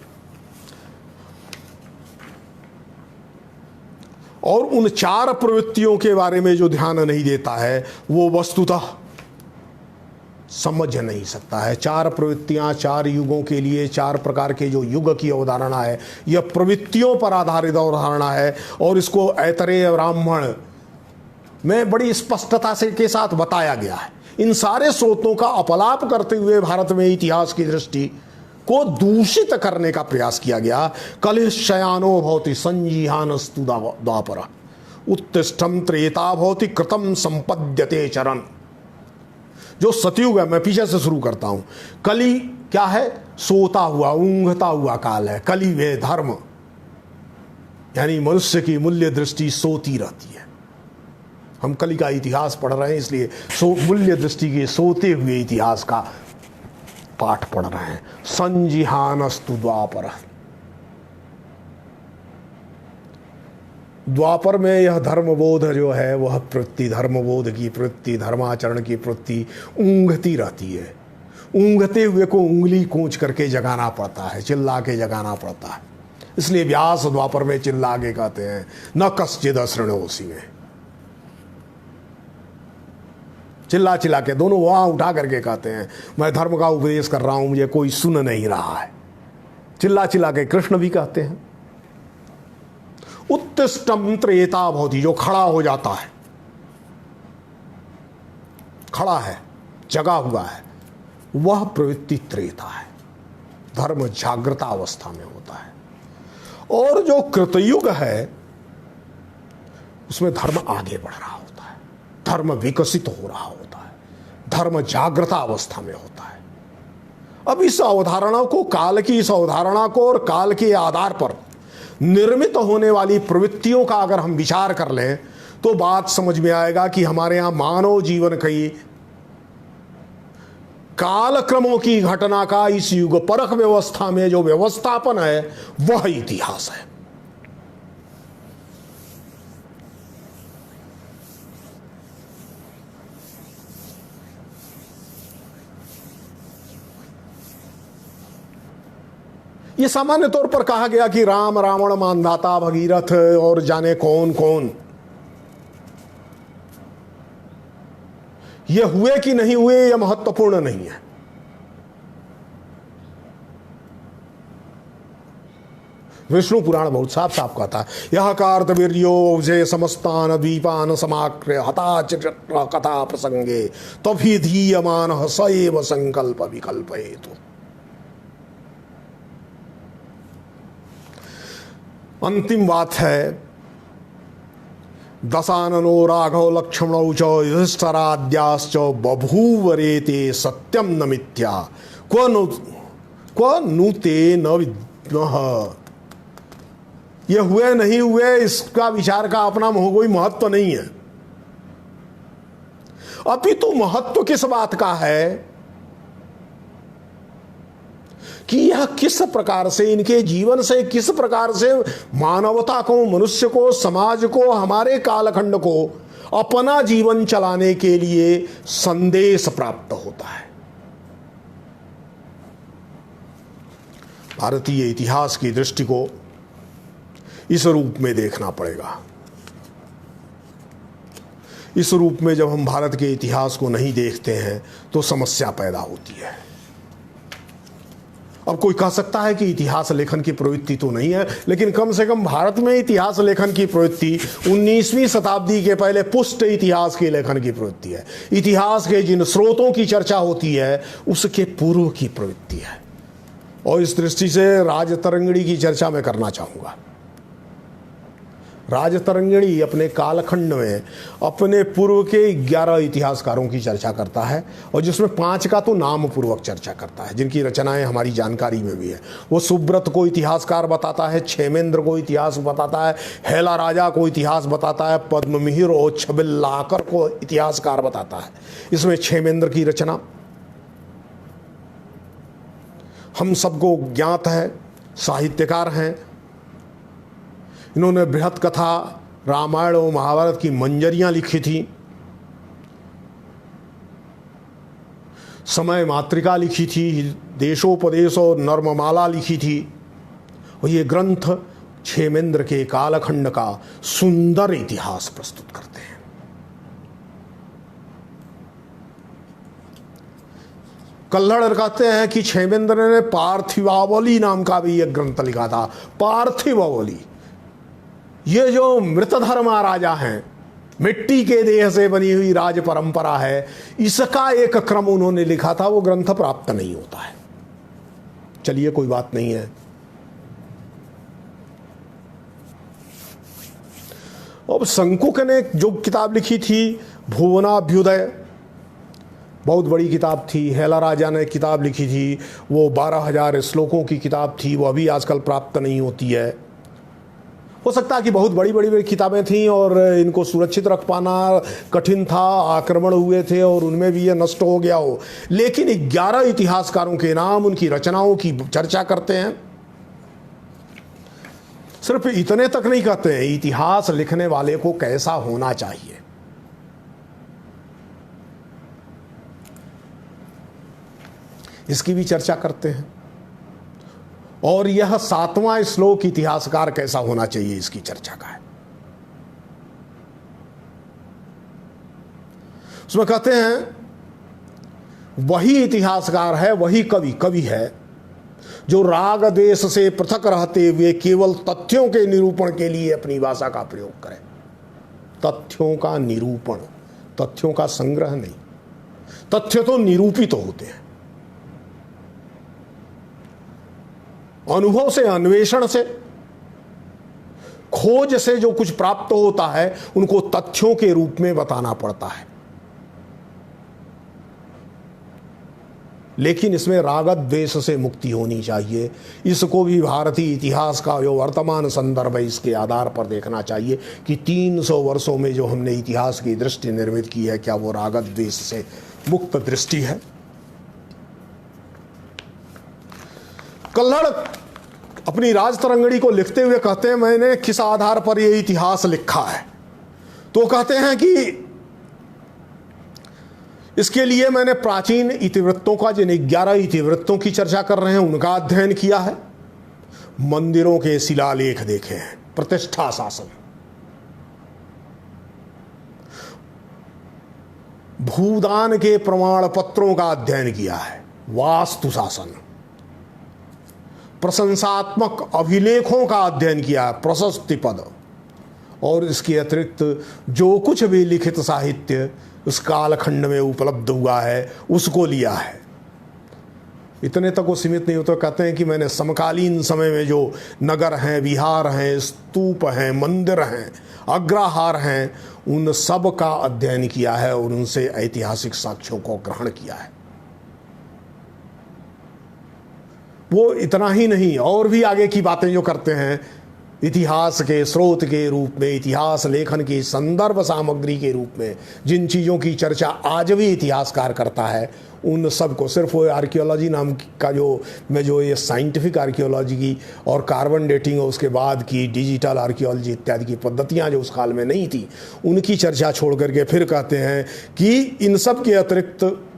और उन 4 प्रवृत्तियों के बारे में जो ध्यान नहीं देता है वो वस्तुतः समझ नहीं सकता है। 4 प्रवृत्तियां 4 युगों के लिए 4 प्रकार के जो युग की अवधारणा है, यह प्रवृत्तियों पर आधारित अवधारणा है, और इसको ऐतरेय ब्राह्मण में बड़ी स्पष्टता से के साथ बताया गया है। इन सारे स्रोतों का अपलाप करते हुए भारत में इतिहास की दृष्टि को दूषित करने का प्रयास किया गया। कलिशयानो भवति संजीहानस्तु द्वापर उत्तिष्ठम त्रेता भवति कृतम संपद्यते चरण। जो सतयुग है, मैं पीछे से शुरू करता हूं। कली क्या है? सोता हुआ, ऊंघता हुआ काल है। कली वे धर्म, यानी मनुष्य की मूल्य दृष्टि सोती रहती है। हम कली का इतिहास पढ़ रहे हैं, इसलिए मूल्य दृष्टि के सोते हुए इतिहास का पाठ पढ़ रहे हैं। संजिहानस्तु द्वापर, द्वापर में यह धर्मबोध जो है वह प्रवृत्ति, धर्मबोध की प्रवृत्ति, धर्माचरण की प्रवृत्ति ऊँघती रहती है। ऊँघते हुए को उंगली कूच करके जगाना पड़ता है, चिल्ला के जगाना पड़ता है। इसलिए व्यास द्वापर में चिल्ला के कहते हैं न कश्चिद अशृणोषि में, चिल्ला चिल्ला के दोनों वहां उठा करके कहते हैं मैं धर्म का उपदेश कर रहा हूं, मुझे कोई सुन नहीं रहा है। चिल्ला चिल्ला के कृष्ण भी कहते हैं। उत्तिष्ठम् त्रेता भवति, जो खड़ा हो जाता है, खड़ा है, जगा हुआ है, वह प्रवृत्ति त्रेता है, धर्म जागृता अवस्था में होता है। और जो कृतयुग है उसमें धर्म आगे बढ़ रहा होता है, धर्म विकसित हो रहा होता है, धर्म जागृता अवस्था में होता है। अब इस अवधारणा को, काल की इस अवधारणा को और काल के आधार पर निर्मित होने वाली प्रवृत्तियों का अगर हम विचार कर लें तो बात समझ में आएगा कि हमारे यहां मानव जीवन की कालक्रमों की घटना का इस युग परख व्यवस्था में जो व्यवस्थापन है वह इतिहास है। यह सामान्य तौर पर कहा गया कि राम, रावण, मानधाता, भगीरथ और जाने कौन कौन ये हुए कि नहीं हुए यह महत्वपूर्ण नहीं है। विष्णु पुराण बहुत साफ साफ कहता है यह कार्तवीर्यो जय समस्तान द्वीपान समाक्र हता चक्र कथा प्रसंगे तभी धीयमान सएव संकल्प विकल्प हेतु। अंतिम बात है दशाननो राघव लक्ष्मणौ च युधिष्ठिराद्याश्च बभूवरेते सत्यम न मिथ्या क्व नु ते न विद्मः। ये हुए नहीं हुए इसका विचार का अपना कोई महत्व नहीं है, अपितु महत्व किस बात का है कि यह किस प्रकार से, इनके जीवन से किस प्रकार से मानवता को, मनुष्य को, समाज को, हमारे कालखंड को अपना जीवन चलाने के लिए संदेश प्राप्त होता है। भारतीय इतिहास की दृष्टि को इस रूप में देखना पड़ेगा। इस रूप में जब हम भारत के इतिहास को नहीं देखते हैं तो समस्या पैदा होती है। अब कोई कह सकता है कि इतिहास लेखन की प्रवृत्ति तो नहीं है, लेकिन कम से कम भारत में इतिहास लेखन की प्रवृत्ति 19वीं शताब्दी के पहले पुष्ट इतिहास के लेखन की प्रवृत्ति है। इतिहास के जिन स्रोतों की चर्चा होती है उसके पूर्व की प्रवृत्ति है। और इस दृष्टि से राजतरंगिणी की चर्चा मैं करना चाहूँगा। राजतरंगिणी अपने कालखंड में अपने पूर्व के 11 इतिहासकारों की चर्चा करता है और जिसमें 5 का तो नाम पूर्वक चर्चा करता है, जिनकी रचनाएं हमारी जानकारी में भी है। वो सुब्रत को इतिहासकार बताता है, क्षेमेंद्र को इतिहास बताता है, हेला राजा को इतिहास बताता है, पद्ममिहिर और छबिल्लाकर को इतिहासकार बताता है। इसमें क्षेमेंद्र की रचना हम सबको ज्ञात है, साहित्यकार हैं। इन्होंने बृहत कथा, रामायण और महाभारत की मंजरियां लिखी थी, समय मातृका लिखी थी, देशोपदेश और नर्ममाला लिखी थी। और ये ग्रंथ क्षेमेंद्र के कालखंड का सुंदर इतिहास प्रस्तुत करते हैं। कल्हड़ कहते हैं कि क्षेमेंद्र ने पार्थिवावली नाम का भी एक ग्रंथ लिखा था। पार्थिवावली, ये जो मृतधर्मा राजा हैं, मिट्टी के देह से बनी हुई राज परंपरा है, इसका एक क्रम उन्होंने लिखा था। वो ग्रंथ प्राप्त नहीं होता है। चलिए कोई बात नहीं है। अब शंकुक ने जो किताब लिखी थी भुवनाभ्युदय, बहुत बड़ी किताब थी। हेला राजा ने किताब लिखी थी, वो 12,000 श्लोकों की किताब थी, वो अभी आजकल प्राप्त नहीं होती है। हो सकता है कि बहुत बड़ी बड़ी किताबें थीं और इनको सुरक्षित रख पाना कठिन था, आक्रमण हुए थे और उनमें भी ये नष्ट हो गया हो। लेकिन 11 इतिहासकारों के नाम, उनकी रचनाओं की चर्चा करते हैं। सिर्फ इतने तक नहीं कहते हैं इतिहास लिखने वाले को कैसा होना चाहिए। इसकी भी चर्चा करते हैं। और यह 7वां श्लोक इतिहासकार कैसा होना चाहिए इसकी चर्चा का है। उसमें कहते हैं वही इतिहासकार है, वही कवि है जो राग द्वेष से पृथक रहते हुए केवल तथ्यों के निरूपण के लिए अपनी भाषा का प्रयोग करे। तथ्यों का निरूपण, तथ्यों का संग्रह नहीं। तथ्य तो निरूपित होते हैं, अनुभव से, अन्वेषण से, खोज से जो कुछ प्राप्त होता है उनको तथ्यों के रूप में बताना पड़ता है। लेकिन इसमें राग द्वेष से मुक्ति होनी चाहिए। इसको भी भारतीय इतिहास का जो वर्तमान संदर्भ है इसके आधार पर देखना चाहिए कि 300 वर्षों में जो हमने इतिहास की दृष्टि निर्मित की है, क्या वो राग द्वेष से मुक्त दृष्टि है। कल्हड़ अपनी राजतरंगिणी को लिखते हुए कहते हैं मैंने किस आधार पर यह इतिहास लिखा है। तो कहते हैं कि इसके लिए मैंने प्राचीन इतिवृत्तों का, जिन 11 इतिवृत्तों की चर्चा कर रहे हैं उनका अध्ययन किया है, मंदिरों के शिलालेख देखे हैं, प्रतिष्ठा शासन, भूदान के प्रमाण पत्रों का अध्ययन किया है, वास्तु शासन, प्रशंसात्मक अभिलेखों का अध्ययन किया है, प्रशस्ति पद, और इसके अतिरिक्त जो कुछ भी लिखित साहित्य उस कालखंड में उपलब्ध हुआ है उसको लिया है। इतने तक वो सीमित नहीं होता। कहते हैं कि मैंने समकालीन समय में जो नगर हैं, विहार हैं, स्तूप हैं, मंदिर हैं, अग्रहार हैं, उन सब का अध्ययन किया है और उनसे ऐतिहासिक साक्ष्यों को ग्रहण किया है। वो इतना ही नहीं, और भी आगे की बातें जो करते हैं, इतिहास के स्रोत के रूप में, इतिहास लेखन की संदर्भ सामग्री के रूप में जिन चीज़ों की चर्चा आज भी इतिहासकार करता है उन सब को, सिर्फ वो आर्कियोलॉजी नाम का जो ये साइंटिफिक आर्कियोलॉजी की और कार्बन डेटिंग और उसके बाद की डिजिटल आर्कियोलॉजी इत्यादि की पद्धतियाँ जो उस काल में नहीं थी उनकी चर्चा छोड़ करके फिर कहते हैं कि इन सब के अतिरिक्त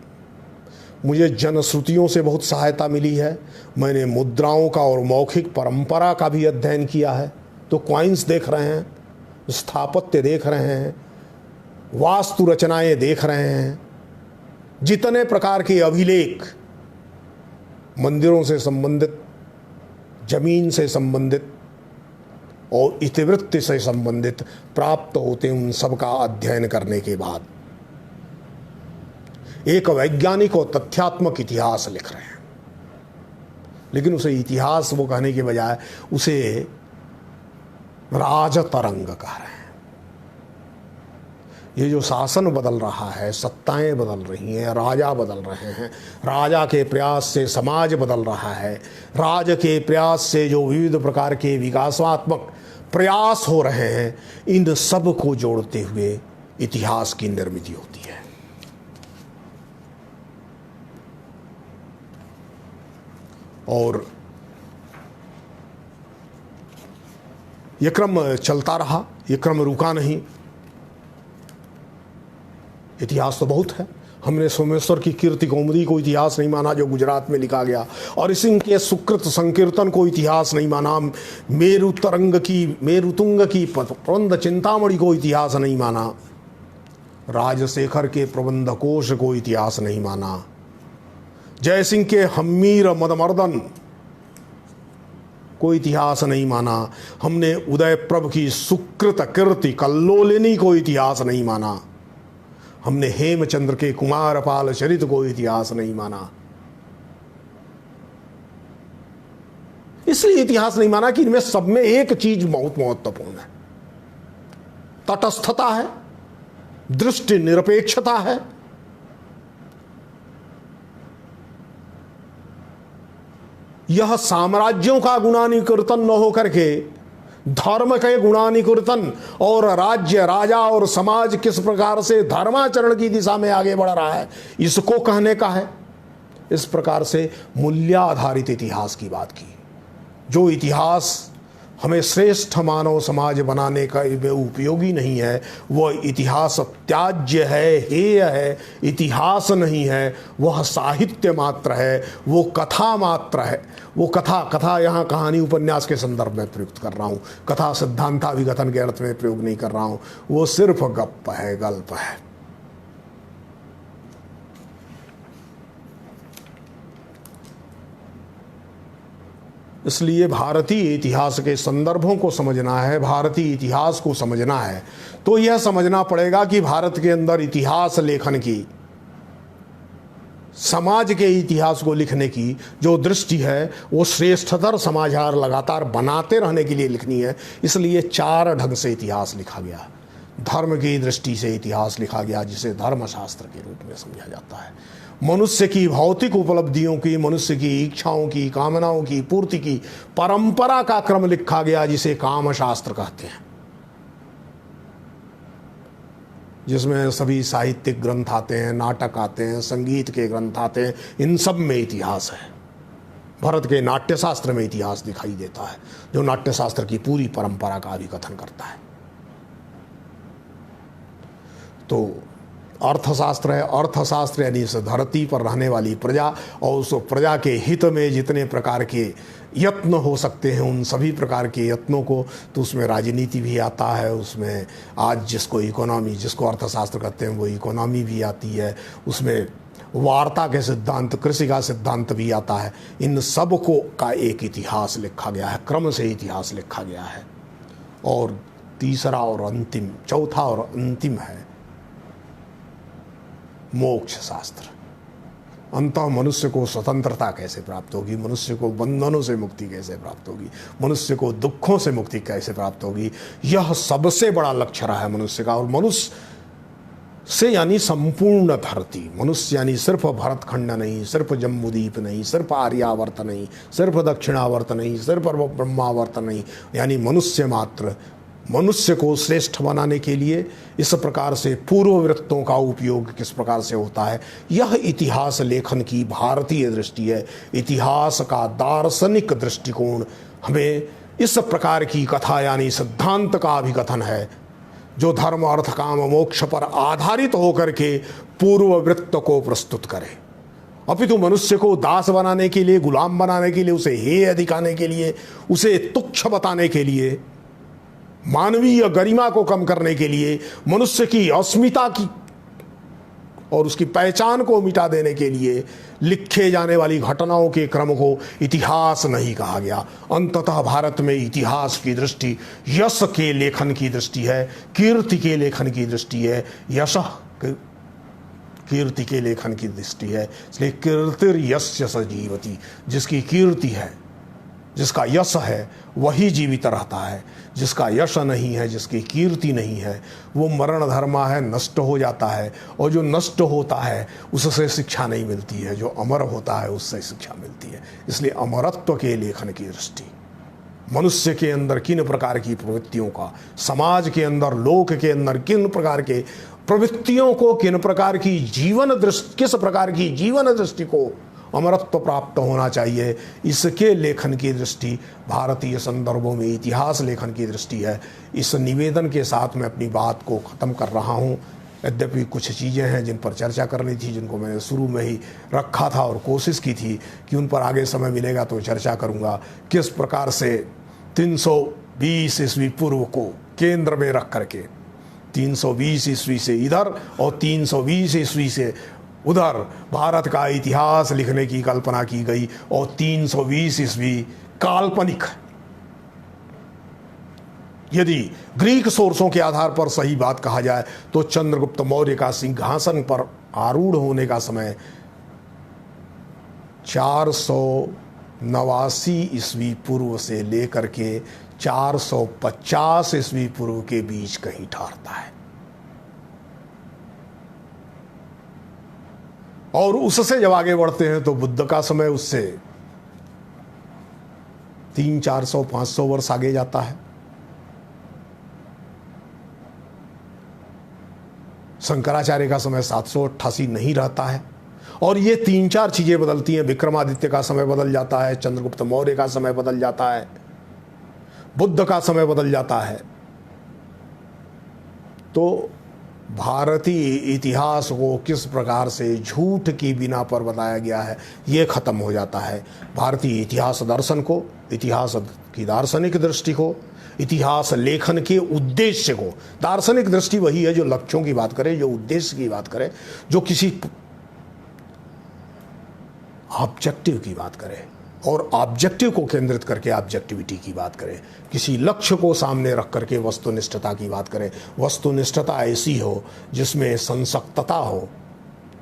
मुझे जनश्रुतियों से बहुत सहायता मिली है। मैंने मुद्राओं का और मौखिक परंपरा का भी अध्ययन किया है। तो कॉइन्स देख रहे हैं, स्थापत्य देख रहे हैं, वास्तु रचनाएं देख रहे हैं, जितने प्रकार के अभिलेख मंदिरों से संबंधित, जमीन से संबंधित और इतिवृत्त से संबंधित प्राप्त होते हैं, उन सब का अध्ययन करने के बाद एक वैज्ञानिक और तथ्यात्मक इतिहास लिख रहे हैं। लेकिन उसे इतिहास वो कहने के बजाय उसे राजतरंग कह रहे हैं। ये जो शासन बदल रहा है, सत्ताएं बदल रही हैं, राजा बदल रहे हैं, राजा के प्रयास से समाज बदल रहा है, राज के प्रयास से जो विविध प्रकार के विकासात्मक प्रयास हो रहे हैं, इन सब को जोड़ते हुए इतिहास की निर्मित होती है। और ये क्रम चलता रहा, ये क्रम रुका नहीं। इतिहास तो बहुत है। हमने सोमेश्वर की कीर्ति कौमुदी को इतिहास नहीं माना जो गुजरात में लिखा गया, और इसी के सुकृत संकीर्तन को इतिहास नहीं माना, मेरुतुंग की प्रबंध चिंतामणि को इतिहास नहीं माना, राजशेखर के प्रबंध कोश को इतिहास नहीं माना, जयसिंह के हम्मीर मदमर्दन को इतिहास नहीं माना, हमने उदयप्रभ की सुकृत कीर्ति कल्लोलिनी को इतिहास नहीं माना, हमने हेमचंद्र के कुमारपाल चरित को इतिहास नहीं माना। इसलिए इतिहास नहीं माना कि इनमें सब में एक चीज बहुत महत्वपूर्ण है, तटस्थता है, दृष्टि निरपेक्षता है। यह साम्राज्यों का गुणानुकीर्तन न होकर के धर्म के गुणानुकीर्तन और राज्य, राजा और समाज किस प्रकार से धर्माचरण की दिशा में आगे बढ़ रहा है इसको कहने का है। इस प्रकार से मूल्याधारित इतिहास की बात की। जो इतिहास हमें श्रेष्ठ मानव समाज बनाने का में उपयोगी नहीं है। वह इतिहास त्याज्य है, हेय है, इतिहास नहीं है, वह साहित्य मात्र है, वो कथा मात्र है। वो कथा यहाँ कहानी उपन्यास के संदर्भ में प्रयुक्त कर रहा हूँ, कथा सिद्धांताभिकथन के अर्थ में प्रयोग नहीं कर रहा हूँ। वो सिर्फ गप है, गल्प है। इसलिए भारतीय इतिहास के संदर्भों को समझना है, भारतीय इतिहास को समझना है, तो यह समझना पड़ेगा कि भारत के अंदर इतिहास लेखन की, समाज के इतिहास को लिखने की जो दृष्टि है वो श्रेष्ठतर समाचार लगातार बनाते रहने के लिए लिखनी है। इसलिए 4 ढंग से इतिहास लिखा गया। धर्म की दृष्टि से इतिहास लिखा गया, जिसे धर्मशास्त्र के रूप में समझा जाता है। मनुष्य की भौतिक उपलब्धियों की, मनुष्य की इच्छाओं की, कामनाओं की पूर्ति की परंपरा का क्रम लिखा गया, जिसे कामशास्त्र कहते हैं, जिसमें सभी साहित्यिक ग्रंथ आते हैं, नाटक आते हैं, संगीत के ग्रंथ आते हैं। इन सब में इतिहास है। भारत के नाट्यशास्त्र में इतिहास दिखाई देता है, जो नाट्यशास्त्र की पूरी परंपरा का भी कथन करता है। तो अर्थशास्त्र है। अर्थशास्त्र यानी इस धरती पर रहने वाली प्रजा और उस प्रजा के हित में जितने प्रकार के यत्न हो सकते हैं, उन सभी प्रकार के यत्नों को, तो उसमें राजनीति भी आता है, उसमें आज जिसको इकोनॉमी, जिसको अर्थशास्त्र कहते हैं, वो इकोनॉमी भी आती है, उसमें वार्ता के सिद्धांत, कृषि का सिद्धांत भी आता है। इन सब को का एक इतिहास लिखा गया है, क्रम से इतिहास लिखा गया है। और तीसरा और अंतिम, चौथा और अंतिम है मोक्ष शास्त्र। अंततः मनुष्य को स्वतंत्रता कैसे प्राप्त होगी, मनुष्य को बंधनों से मुक्ति कैसे प्राप्त होगी, मनुष्य को दुखों से मुक्ति कैसे प्राप्त होगी, यह सबसे बड़ा लक्ष्य रहा है मनुष्य का। और मनुष्य से यानी संपूर्ण धरती, मनुष्य यानी सिर्फ भरतखंड नहीं, सिर्फ जम्बूद्वीप नहीं, सिर्फ आर्यावर्त नहीं, सिर्फ दक्षिणावर्त नहीं, सिर्फ ब्रह्मावर्त नहीं, यानी मनुष्य मात्र। मनुष्य को श्रेष्ठ बनाने के लिए इस प्रकार से पूर्ववृत्तों का उपयोग किस प्रकार से होता है, यह इतिहास लेखन की भारतीय दृष्टि है। इतिहास का दार्शनिक दृष्टिकोण हमें इस प्रकार की कथा यानी सिद्धांत का अभिकथन है, जो धर्म अर्थ काम मोक्ष पर आधारित होकर के पूर्ववृत्त को प्रस्तुत करे। अपितु मनुष्य को दास बनाने के लिए, गुलाम बनाने के लिए, उसे हेय दिखाने के लिए, उसे तुच्छ बताने के लिए, मानवीय गरिमा को कम करने के लिए, मनुष्य की अस्मिता की और उसकी पहचान को मिटा देने के लिए लिखे जाने वाली घटनाओं के क्रम को इतिहास नहीं कहा गया। अंततः भारत में इतिहास की दृष्टि यश के लेखन की दृष्टि है, कीर्ति के लेखन की दृष्टि है। यश कीर्ति के लेखन की दृष्टि है। इसलिए कीर्तिर्यस्य स जीवति, जिसकी कीर्ति है, जिसका यश है, वही जीवित रहता है। जिसका यश नहीं है, जिसकी कीर्ति नहीं है, वो मरण धर्मा है, नष्ट हो जाता है। और जो नष्ट होता है उससे शिक्षा नहीं मिलती है, जो अमर होता है उससे शिक्षा मिलती है। इसलिए अमरत्व के लेखन की दृष्टि, मनुष्य के अंदर किन प्रकार की प्रवृत्तियों का, समाज के अंदर, लोक के अंदर किन प्रकार के प्रवृत्तियों को, किन प्रकार की जीवन दृष्टि, किस प्रकार की जीवन दृष्टि को अमरत्व प्राप्त होना चाहिए, इसके लेखन की दृष्टि भारतीय संदर्भों में इतिहास लेखन की दृष्टि है। इस निवेदन के साथ मैं अपनी बात को ख़त्म कर रहा हूँ। यद्यपि कुछ चीज़ें हैं जिन पर चर्चा करनी थी, जिनको मैंने शुरू में ही रखा था और कोशिश की थी कि उन पर आगे समय मिलेगा तो चर्चा करूँगा। किस प्रकार से 320 ईस्वी पूर्व को केंद्र में रख करके 320 ईस्वी से इधर और 320 ईस्वी से उधर भारत का इतिहास लिखने की कल्पना की गई। और 320 ईस्वी काल्पनिक, यदि ग्रीक सोर्सों के आधार पर सही बात कहा जाए तो चंद्रगुप्त मौर्य का सिंहासन पर आरूढ़ होने का समय 489 ईस्वी पूर्व से लेकर के 450 ईस्वी पूर्व के बीच कहीं ठहरता है। और उससे जब आगे बढ़ते हैं तो बुद्ध का समय उससे 300-400-500 वर्ष आगे जाता है। शंकराचार्य का समय 788 नहीं रहता है। और ये 3-4 चीजें बदलती हैं। विक्रमादित्य का समय बदल जाता है, चंद्रगुप्त मौर्य का समय बदल जाता है, बुद्ध का समय बदल जाता है, तो भारतीय इतिहास को किस प्रकार से झूठ की बिना पर बताया गया है ये खत्म हो जाता है। भारतीय इतिहास दर्शन को, इतिहास की दार्शनिक दृष्टि को, इतिहास लेखन के उद्देश्य को, दार्शनिक दृष्टि वही है जो लक्ष्यों की बात करे, जो उद्देश्य की बात करे, जो किसी ऑब्जेक्टिव की बात करे और ऑब्जेक्टिव को केंद्रित करके ऑब्जेक्टिविटी की बात करें, किसी लक्ष्य को सामने रख करके वस्तुनिष्ठता की बात करें। वस्तुनिष्ठता ऐसी हो जिसमें संसक्तता हो,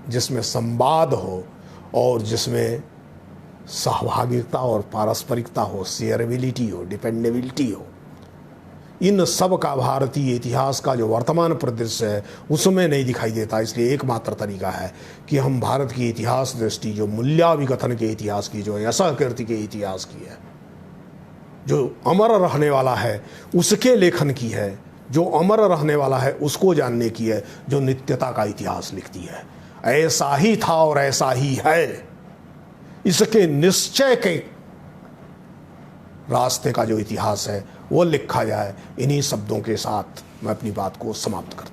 जिसमें संवाद हो और जिसमें सहभागिता और पारस्परिकता हो, शेयरेबिलिटी हो, डिपेंडेबिलिटी हो। इन सब का भारतीय इतिहास का जो वर्तमान परिदृश्य है उसमें नहीं दिखाई देता। इसलिए एकमात्र तरीका है कि हम भारत की इतिहास दृष्टि, जो मूल्याभिकथन के इतिहास की, जो यशःकीर्ति के इतिहास की है, जो अमर रहने वाला है उसके लेखन की है, जो अमर रहने वाला है उसको जानने की है, जो नित्यता का इतिहास लिखती है। ऐसा ही था और ऐसा ही है, इसके निश्चय के रास्ते का जो इतिहास है वो लिखा जाए। इन्हीं शब्दों के साथ मैं अपनी बात को समाप्त करता हूं।